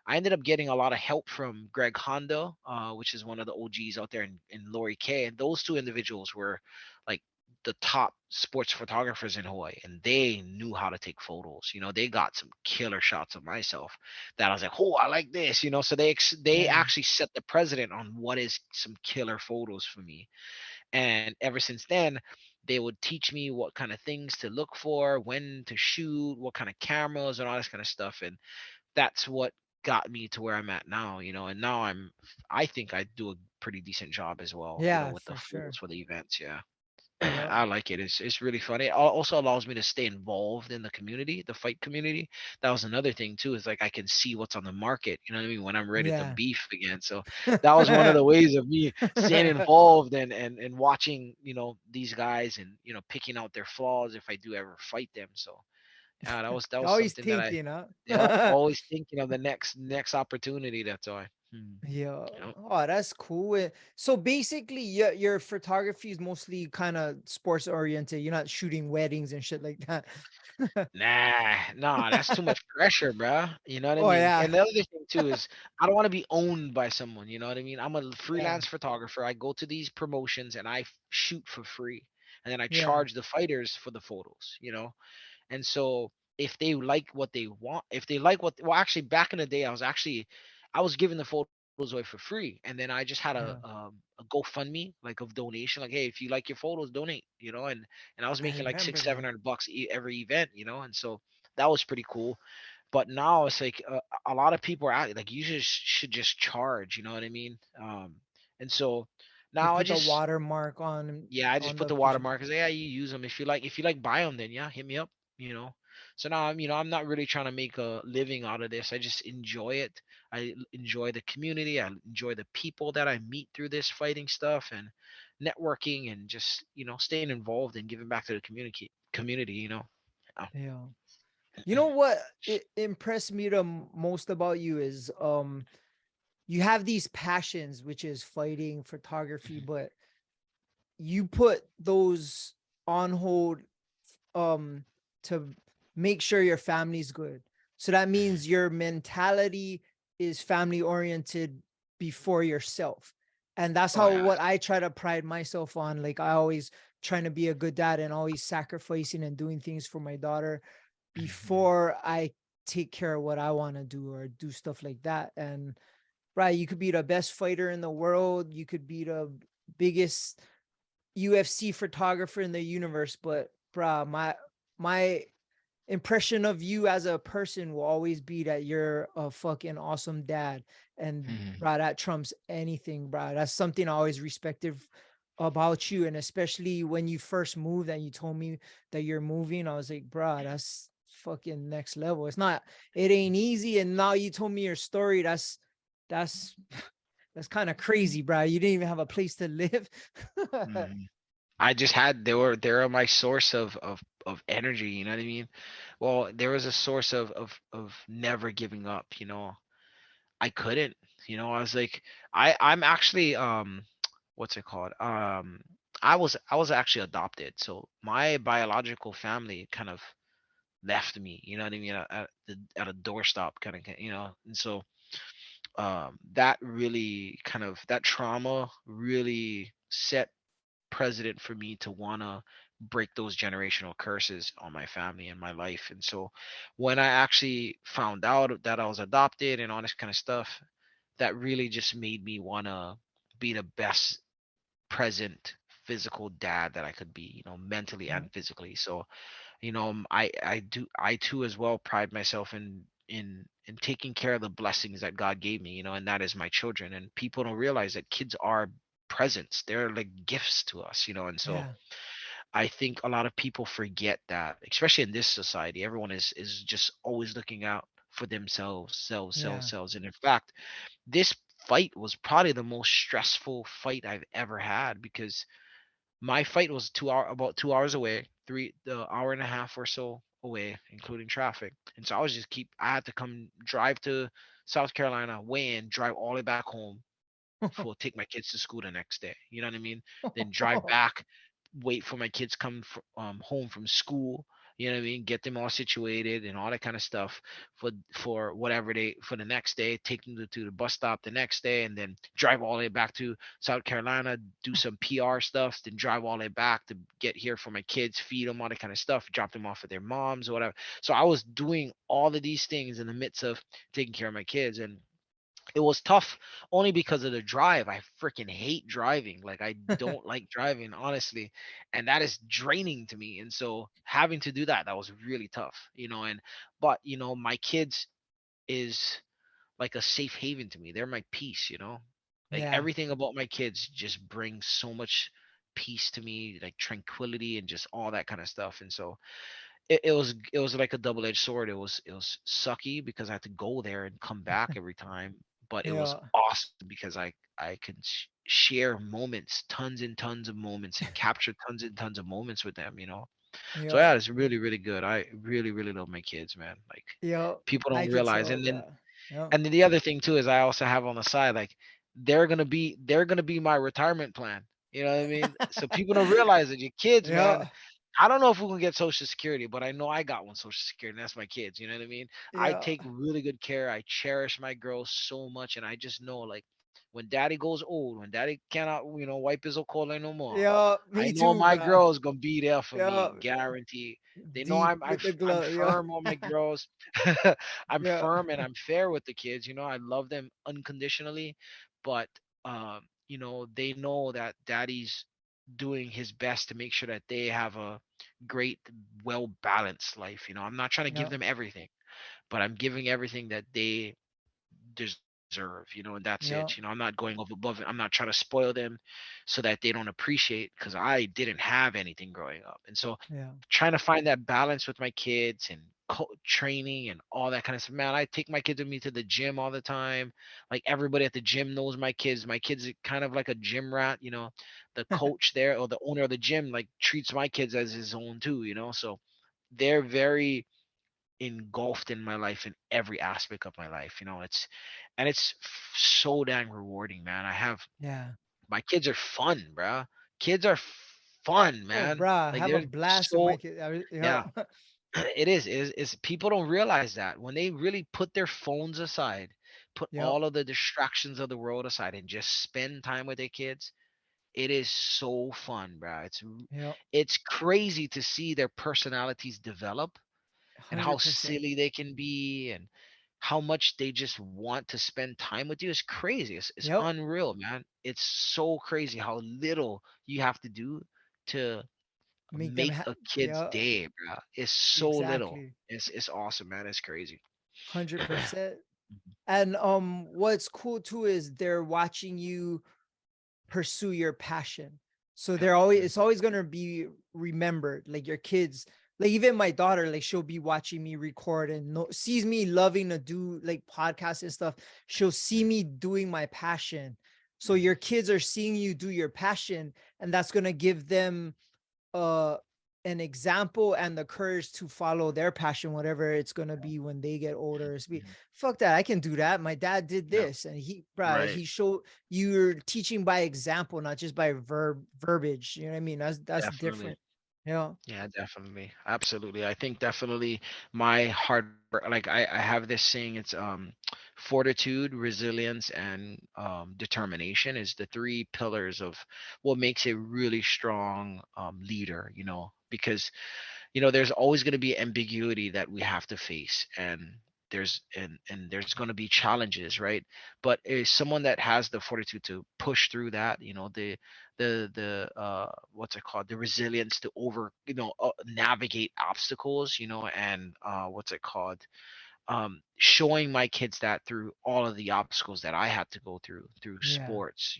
I ended up getting a lot of help from Greg Honda, which is one of the OGs out there, in Lori K. And those two individuals were like the top sports photographers in Hawaii, and they knew how to take photos. They got some killer shots of myself that I was like, oh, I like this. So they Yeah. actually set the precedent on what is some killer photos for me. And ever since then, they would teach me what kind of things to look for, when to shoot, what kind of cameras, and all this kind of stuff. And that's what got me to where I'm at now. And now I think I do a pretty decent job as well, Yeah, with the for photos sure. for the events. Yeah. Yep. I like it. It's really funny. It also allows me to stay involved in the community, the fight community. That was another thing too. Is like I can see what's on the market. You know what I mean? When I'm ready to Yeah. beef again. So that was one of the ways of me staying involved and watching these guys, and picking out their flaws if I do ever fight them. So yeah, that was Always something that thinking, yeah, huh? always thinking of the next opportunity. That's why. Yeah. Yep. Oh, that's cool. So basically, your photography is mostly kind of sports oriented. You're not shooting weddings and shit like that. Nah, that's too much pressure, bruh. You know what I Oh mean? yeah. And the other thing too is I don't want to be owned by someone. You know what I mean? I'm a Yeah. freelance photographer. I go to these promotions and I shoot for free, and then I Yeah. charge the fighters for the photos. And so if they like what they want, if they like what, well, actually, back in the day, I was giving the photos away for free, and then I just had Yeah. a GoFundMe, like, of donation, like, hey, if you like your photos, donate, and I was I making like remember six, seven that. hundred bucks every event, and so that was pretty cool. But now it's like a lot of people are out, like, you just should just charge, you know what I mean? And so You now I put the just watermark on yeah, I just on put the the picture. watermark. Yeah, you use them if you like. If you like, buy them. Then yeah, hit me up. You know. So now I'm not really trying to make a living out of this. I just enjoy it. Enjoy the community. I enjoy the people that I meet through this fighting stuff and networking, and just staying involved and giving back to the community. Community. Yeah. Yeah. You know what it impressed me the most about you is you have these passions, which is fighting, photography, Mhm. but you put those on hold um to make sure your family's good. So that Mhm. means your mentality is family oriented before yourself. And that's Oh how yeah. what I try to pride myself on. Like I always trying to be a good dad and always sacrificing and doing things for my daughter Mhm. before I take care of what I want to do or do stuff like that. And right, you could be the best fighter in the world, you could be the biggest UFC photographer in the universe, but bruh, my impression of you as a person will always be that you're a fucking awesome dad. And Mhm. bruh, that trumps anything, bruh. That's something I always respected about you. And especially when you first moved and you told me that you're moving, I was like, bruh, that's fucking next level. It ain't easy. And now you told me your story. That's that's kind of crazy, bruh. You didn't even have a place to live. Mhm. I just had they were my source of energy, you know what I mean? Well, there was a source of never giving up, I couldn't, I was like I'm actually what's it called? I was actually adopted. So my biological family kind of left me, you know what I mean, at a doorstop kind of, and so that trauma really set precedent for me to want to break those generational curses on my family and my life. And so when I actually found out that I was adopted and all this kind of stuff, that really just made me want to be the best present physical dad that I could be, mentally Yeah, and physically. So, I too as well pride myself in taking care of the blessings that God gave me, and that is my children. And people don't realize that kids are presents. They're like gifts to us, and so yeah, I think a lot of people forget that, especially in this society. Everyone is just always looking out for themselves, selves, selves, yeah. selves. And in fact, this fight was probably the most stressful fight I've ever had, because my fight was about 2 hours away, the hour and a half or so away, including traffic. And so I had to come drive to South Carolina, weigh in, drive all the way back home for take my kids to school the next day. You know what I mean? Then drive back, wait for my kids come home from school. You know what I mean? Get them all situated and all that kind of stuff for whatever day for the next day. Take them to the bus stop the next day, and then drive all the way back to South Carolina, do some PR stuff, then drive all the way back to get here for my kids, feed them all that kind of stuff, drop them off at their moms or whatever. So I was doing all of these things in the midst of taking care of my kids, and it was tough only because of the drive. I freaking hate driving. Like I don't like driving, honestly, and that is draining to me. And so having to do that, that was really tough, and but my kids is like a safe haven to me. They're my peace. Like Yeah. everything about my kids just brings so much peace to me, like tranquility and just all that kind of stuff. And so it was like a double-edged sword. It was sucky because I had to go there and come back every time, but it was Yeah. awesome because I could share moments, tons and tons of moments, and capture tons and tons of moments with them. So Yeah. yeah, it's really really good. I really really love my kids, man. Like Yeah. people I don't could realize. tell, And then bro. Yeah. and then the other thing too is I also have on the side, like they're gonna be my retirement plan. You know what I mean? So people don't realize that your kids, man. Yeah. I don't know if we can get Social Security, but I know I got one Social Security, and that's my kids. You know what I mean? I Yeah. take really good care. I cherish my girls so much, and I just know, like, when Daddy goes old, when Daddy cannot, wipe his okole no more, Yeah. I Me know too, my bro. girls gonna be there for Yeah. me, guaranteed. They know Deep I'm with the I'm glove. Yeah. firm on my girls. I'm Yeah. firm and I'm fair with the kids. I love them unconditionally, but they know that Daddy's doing his best to make sure that they have a great, well balanced life. I'm not trying to give Yeah. them everything, but I'm giving everything that they deserve, and that's it. I'm Yeah. not going over above it. I'm not trying to spoil them so that they don't appreciate, because I didn't have anything growing up. And so Yeah. trying to find that balance with my kids and training and all that kind of stuff. Man, I take my kids with me to the gym all the time. Like everybody at the gym knows my kids. My kids are kind of like a gym rat. The coach there or the owner of the gym like treats my kids as his own too. So they're very engulfed in my life in every aspect of my life. So dang rewarding, man. Yeah. My kids are fun, bruh. Kids are fun, Oh, man. bruh. Like Have a they're blast with my so kid. Yeah. yeah. It is people don't realize that when they really put their phones aside, put Yep. all of the distractions of the world aside, and just spend time with their kids. It is so fun, bro. Yep. It's crazy to see their personalities develop and how 100%. silly they can be, and how much they just want to spend time with you. Is crazy. It's Yep. unreal, man. It's so crazy how little you have to do to Make them make a kid's yeah. day, bro. It's so little. Exactly. It's awesome, man. It's crazy. 100%. And what's cool too is they're watching you pursue your passion. So Yep. they're always it's always gonna be remembered. Like your kids, like even my daughter, like she'll be watching me record and sees me loving to do like podcasts and stuff. She'll see Mhm, me doing my passion. So mhm. your kids are seeing you do your passion, and that's gonna give them uh an example and the courage to follow their passion, whatever it's gonna be when they get older. It's be Mhm. fuck that, I can do that. My dad did Yep. this, and Right. he showed you're teaching by example, not just by verbiage. You know what I mean? That's Definitely. different. Yeah, Yeah, definitely. Absolutely. I think definitely my hard work, like I have this saying, it's fortitude, resilience, and determination is the three pillars of what makes a really strong leader, because there's always going to be ambiguity that we have to face, and there's going to be challenges, right? But is someone that has the fortitude to push through that, the what's it called, the resilience to navigate obstacles, and what's it called, showing my kids that through all of the obstacles that I had to go through yeah, sports,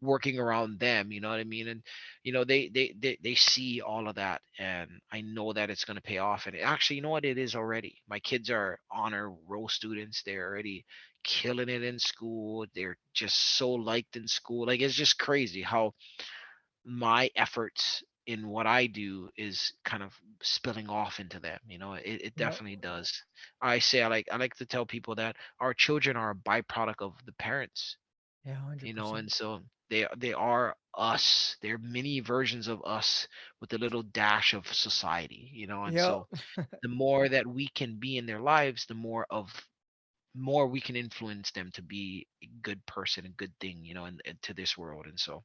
working around them, you know what I mean? And they see all of that, and I know that it's going to pay off. And actually, you know what, it is already. My kids are honor roll students. They're already killing it in school. They're just so liked in school. Like it's just crazy how my efforts in what I do is kind of spilling off into them. It yeah, definitely does. I like to tell people that our children are a byproduct of the parents. yeah, And 100%. so They are us. They're mini versions of us with a little dash of society, you know. And Yep. so the more that we can be in their lives, the more we can influence them to be a good person, a good thing, you know, and to this world. And so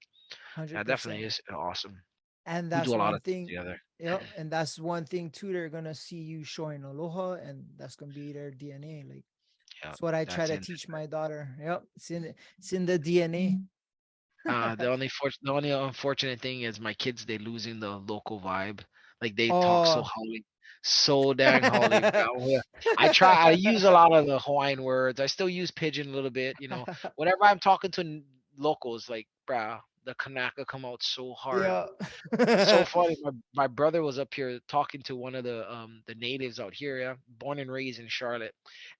that definitely 100%. is awesome. And We do that's a lot one of things thing. together. Yep. And that's one thing too. They're gonna see you showing aloha, and that's gonna be their DNA. Like Yeah, it's what I try that's to in. teach my daughter. Yep. It's in the DNA. The only unfortunate thing is my kids, they losing the local vibe. Like they talk so Oh. Holly, so dang Holly, bro. Yeah. I use a lot of the Hawaiian words. I still use pidgin a little bit, you know. Whenever I'm talking to locals, like, bro, the Kanaka come out so hard. Yeah. It's so funny. My brother was up here talking to one of the natives out here, yeah, born and raised in Charlotte,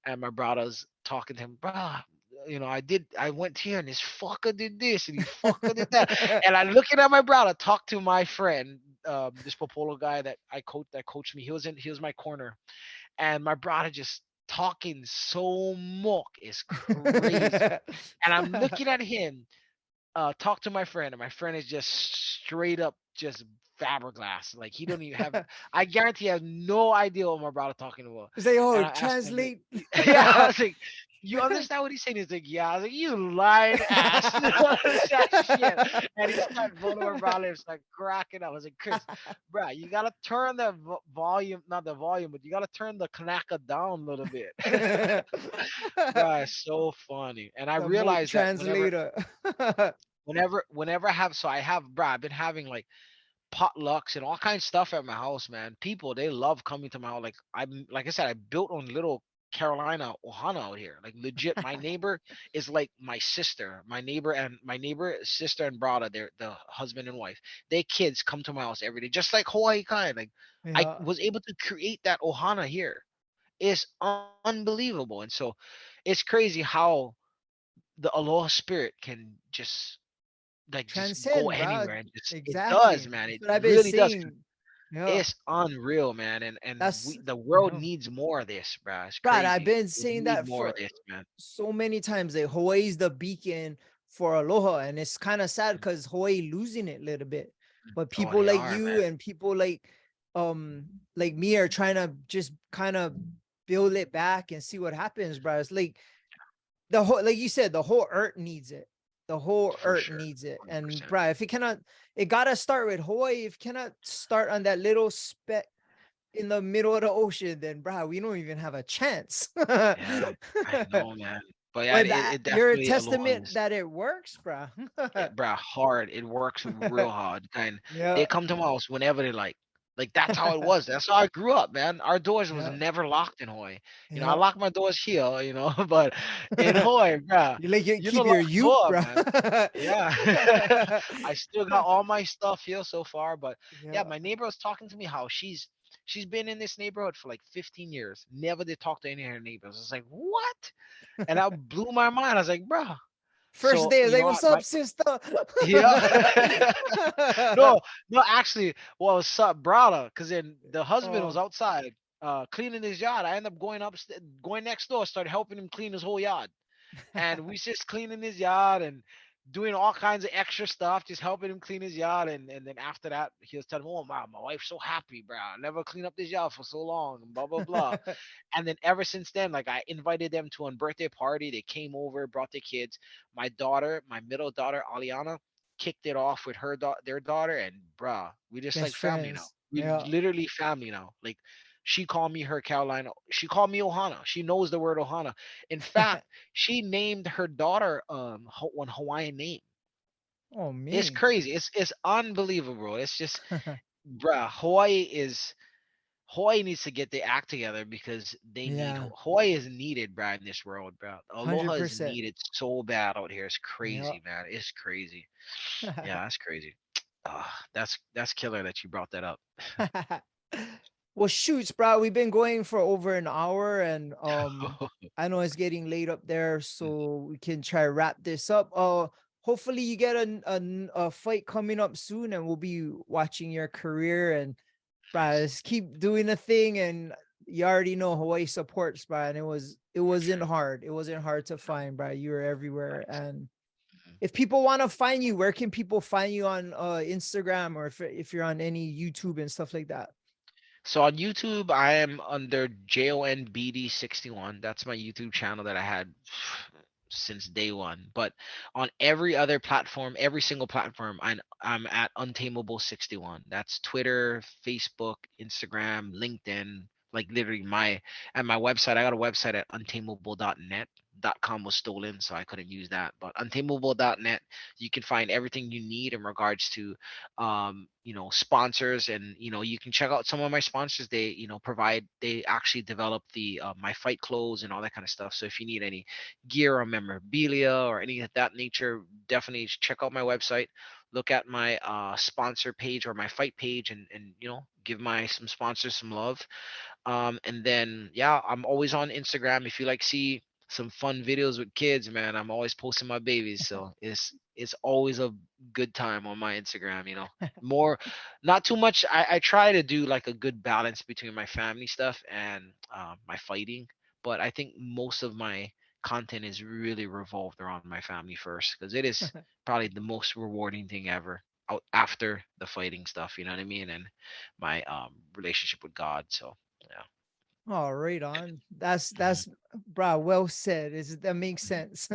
and my brother's talking to him, bruh. You know, I went here and this fucker did this and he fucker did that. And I looking at my brother, talk to my friend, this Popolo guy that coached me. He was my corner. And my brother just talking so mock is crazy. And I'm looking at him talk to my friend, and my friend is just straight up just fiberglass. Like he don't even have. I guarantee he has no idea what my brother talking about. Say, And oh, I asked him, translate. yeah, I was like, you understand what he's saying? He's like, yeah. I was like, you lying ass. You don't understand shit. And he started both of our brothers like cracking up. I was like, Chris, bro, you gotta turn the volume, not the volume, but you gotta turn the Kanaka down a little bit. Bro, it's so funny. And I The vote realized that whenever translator. whenever I have so I have bro, I've been having like potlucks and all kinds of stuff at my house, man. People they love coming to my house. Like I said, I built on little Carolina Ohana out here. Like legit, my neighbor is like my sister. My neighbor, sister and brother, they're the husband and wife. Their kids come to my house every day, just like Hawaii kind. Like I Yeah. was able to create that Ohana here. It's unbelievable. And so it's crazy how the Aloha spirit can just go Transcend, bro. anywhere and just it does, Exactly. man. That's It what I've been really does. saying. Yeah. It's unreal, man. And That's we the world yeah. needs more of this, bro. It's Brad, I've crazy. been We saying need that more of for this, man. so many times. Like Hawaii's the beacon for Aloha, and it's kind of sad because Hawaii losing it a little bit. But Oh, people they like are, you man. and people like me are trying to just kind of build it back and see what happens, bro. It's like the whole, like you said, the whole earth needs it. The whole For earth sure. needs it. And 100%. bro, if it cannot, it gotta start with Hawaii. If it cannot start on that little speck in the middle of the ocean, then bro, we don't even have a chance. Yeah, I know, man. But yeah, But it you're a definitely Aloha testament is that it works, bro. bro, hard. It works real hard. And Yeah, they come to my house whenever they like. Like that's how it was. That's how I grew up, man. Our doors was yeah, never locked in Hawaii. You know, I yeah. lock my doors here, you know, but in Hawaii, bro, You like you you don't keep lock your the youth, door, bro. man. Yeah. I still got all my stuff here so far, but yeah, Yeah. my neighbor was talking to me how she's been in this neighborhood for like 15 years. Never did talk to any of her neighbors. It's like, what? And that blew my mind. I was like, bro. First So, day, I was you like, know "What's what? up, sister?" Yeah. No, no, actually, well, what's up, brother? Because then the husband was Oh. outside cleaning his yard. I ended up going next door, started helping him clean his whole yard. And we just cleaning his yard and doing all kinds of extra stuff, just helping him clean his yard. And then after that, he was telling me, "Oh, my wife's so happy, bro. I never cleaned up this yard for so long, and blah, blah, blah." And then ever since then, like I invited them to a birthday party. They came over, brought their kids. My daughter, my middle daughter, Aliana, kicked it off with their daughter. And bruh, we just like Best family now. friends. We Yeah. literally family now. Like she called me her Carolina. She called me Ohana. She knows the word Ohana. In fact, she named her daughter one Hawaiian name. Oh, It's me. crazy. It's unbelievable. It's just bruh, Hawaii needs to get their act together because they need Yeah. Hawaii is needed, bro, in this world, bro. Aloha is 100%. needed so bad out here. It's Yeah. crazy, man. It's crazy. Yeah, that's crazy. That's killer that you brought that up. Well, shoots, bro. We've been going for over an hour, and I know it's getting late up there, so we can try to wrap this up. Hopefully you get a fight coming up soon, and we'll be watching your career. And bro, Nice. just keep doing the thing. And you already know Hawaii supports, bro. And it wasn't hard. It wasn't hard to find, bro. You were everywhere, Nice. and Mhm. If people want to find you, where can people find you on Instagram, or if you're on any YouTube and stuff like that? So on YouTube, I am under JONBD61. That's my YouTube channel that I had since day one. But on every other platform, every single platform, I'm at Untamable 61. That's Twitter, Facebook, Instagram, LinkedIn. Like literally my website. I got a website at untamable.net. .com was stolen, so I couldn't use that. But untamable.net, you can find everything you need in regards to sponsors, and you can check out some of my sponsors. They they actually develop the my fight clothes and all that kind of stuff. So if you need any gear or memorabilia or any of that nature, definitely check out my website, look at my sponsor page or my fight page, and give my some sponsors some love. And then yeah, I'm always on Instagram. If you like see some fun videos with kids, man, I'm always posting my babies. So it's always a good time on my Instagram. More, not too much. I try to do like a good balance between my family stuff and my fighting. But I think most of my content is really revolved around my family first, because it is probably the most rewarding thing ever out after the fighting stuff. You know what I mean? And my relationship with God. So yeah. Oh, right on. Mhm, That's bro, well said. That makes mhm, sense.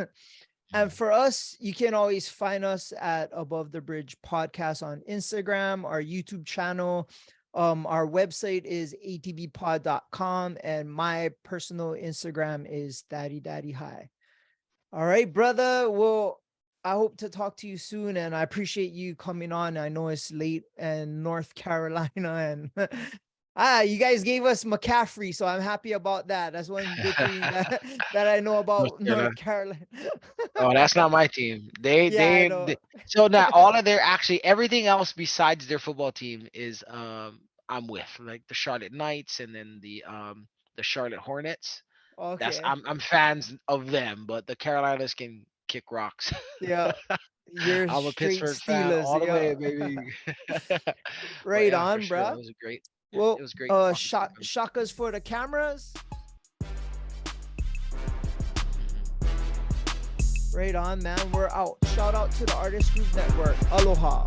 And mhm. for us, you can always find us at Above the Bridge Podcast on Instagram, our YouTube channel. Our website is atbpod.com, and my personal Instagram is Daddy High. All right, brother. Well, I hope to talk to you soon, and I appreciate you coming on. I know it's late in North Carolina, and you guys gave us McCaffrey, so I'm happy about that. That's one good thing that I know North about Carolina. North Carolina. Oh, that's not my team. They Yeah, I they know. so now all of their actually everything else besides their football team is I'm with, like the Charlotte Knights and then the Charlotte Hornets. That's Okay. I'm fans of them, but the Carolinas can kick rocks. Yeah. You're I'm a straight Pittsburgh fan Steelers. all the Yeah. way, baby. But Right yeah, for on, sure. bruh. It was a great, yeah, it Well, was great talking to you, man. shakas for the cameras. Mhm. Right on, man. We're out. Shout out to the Artist Group Network. Aloha.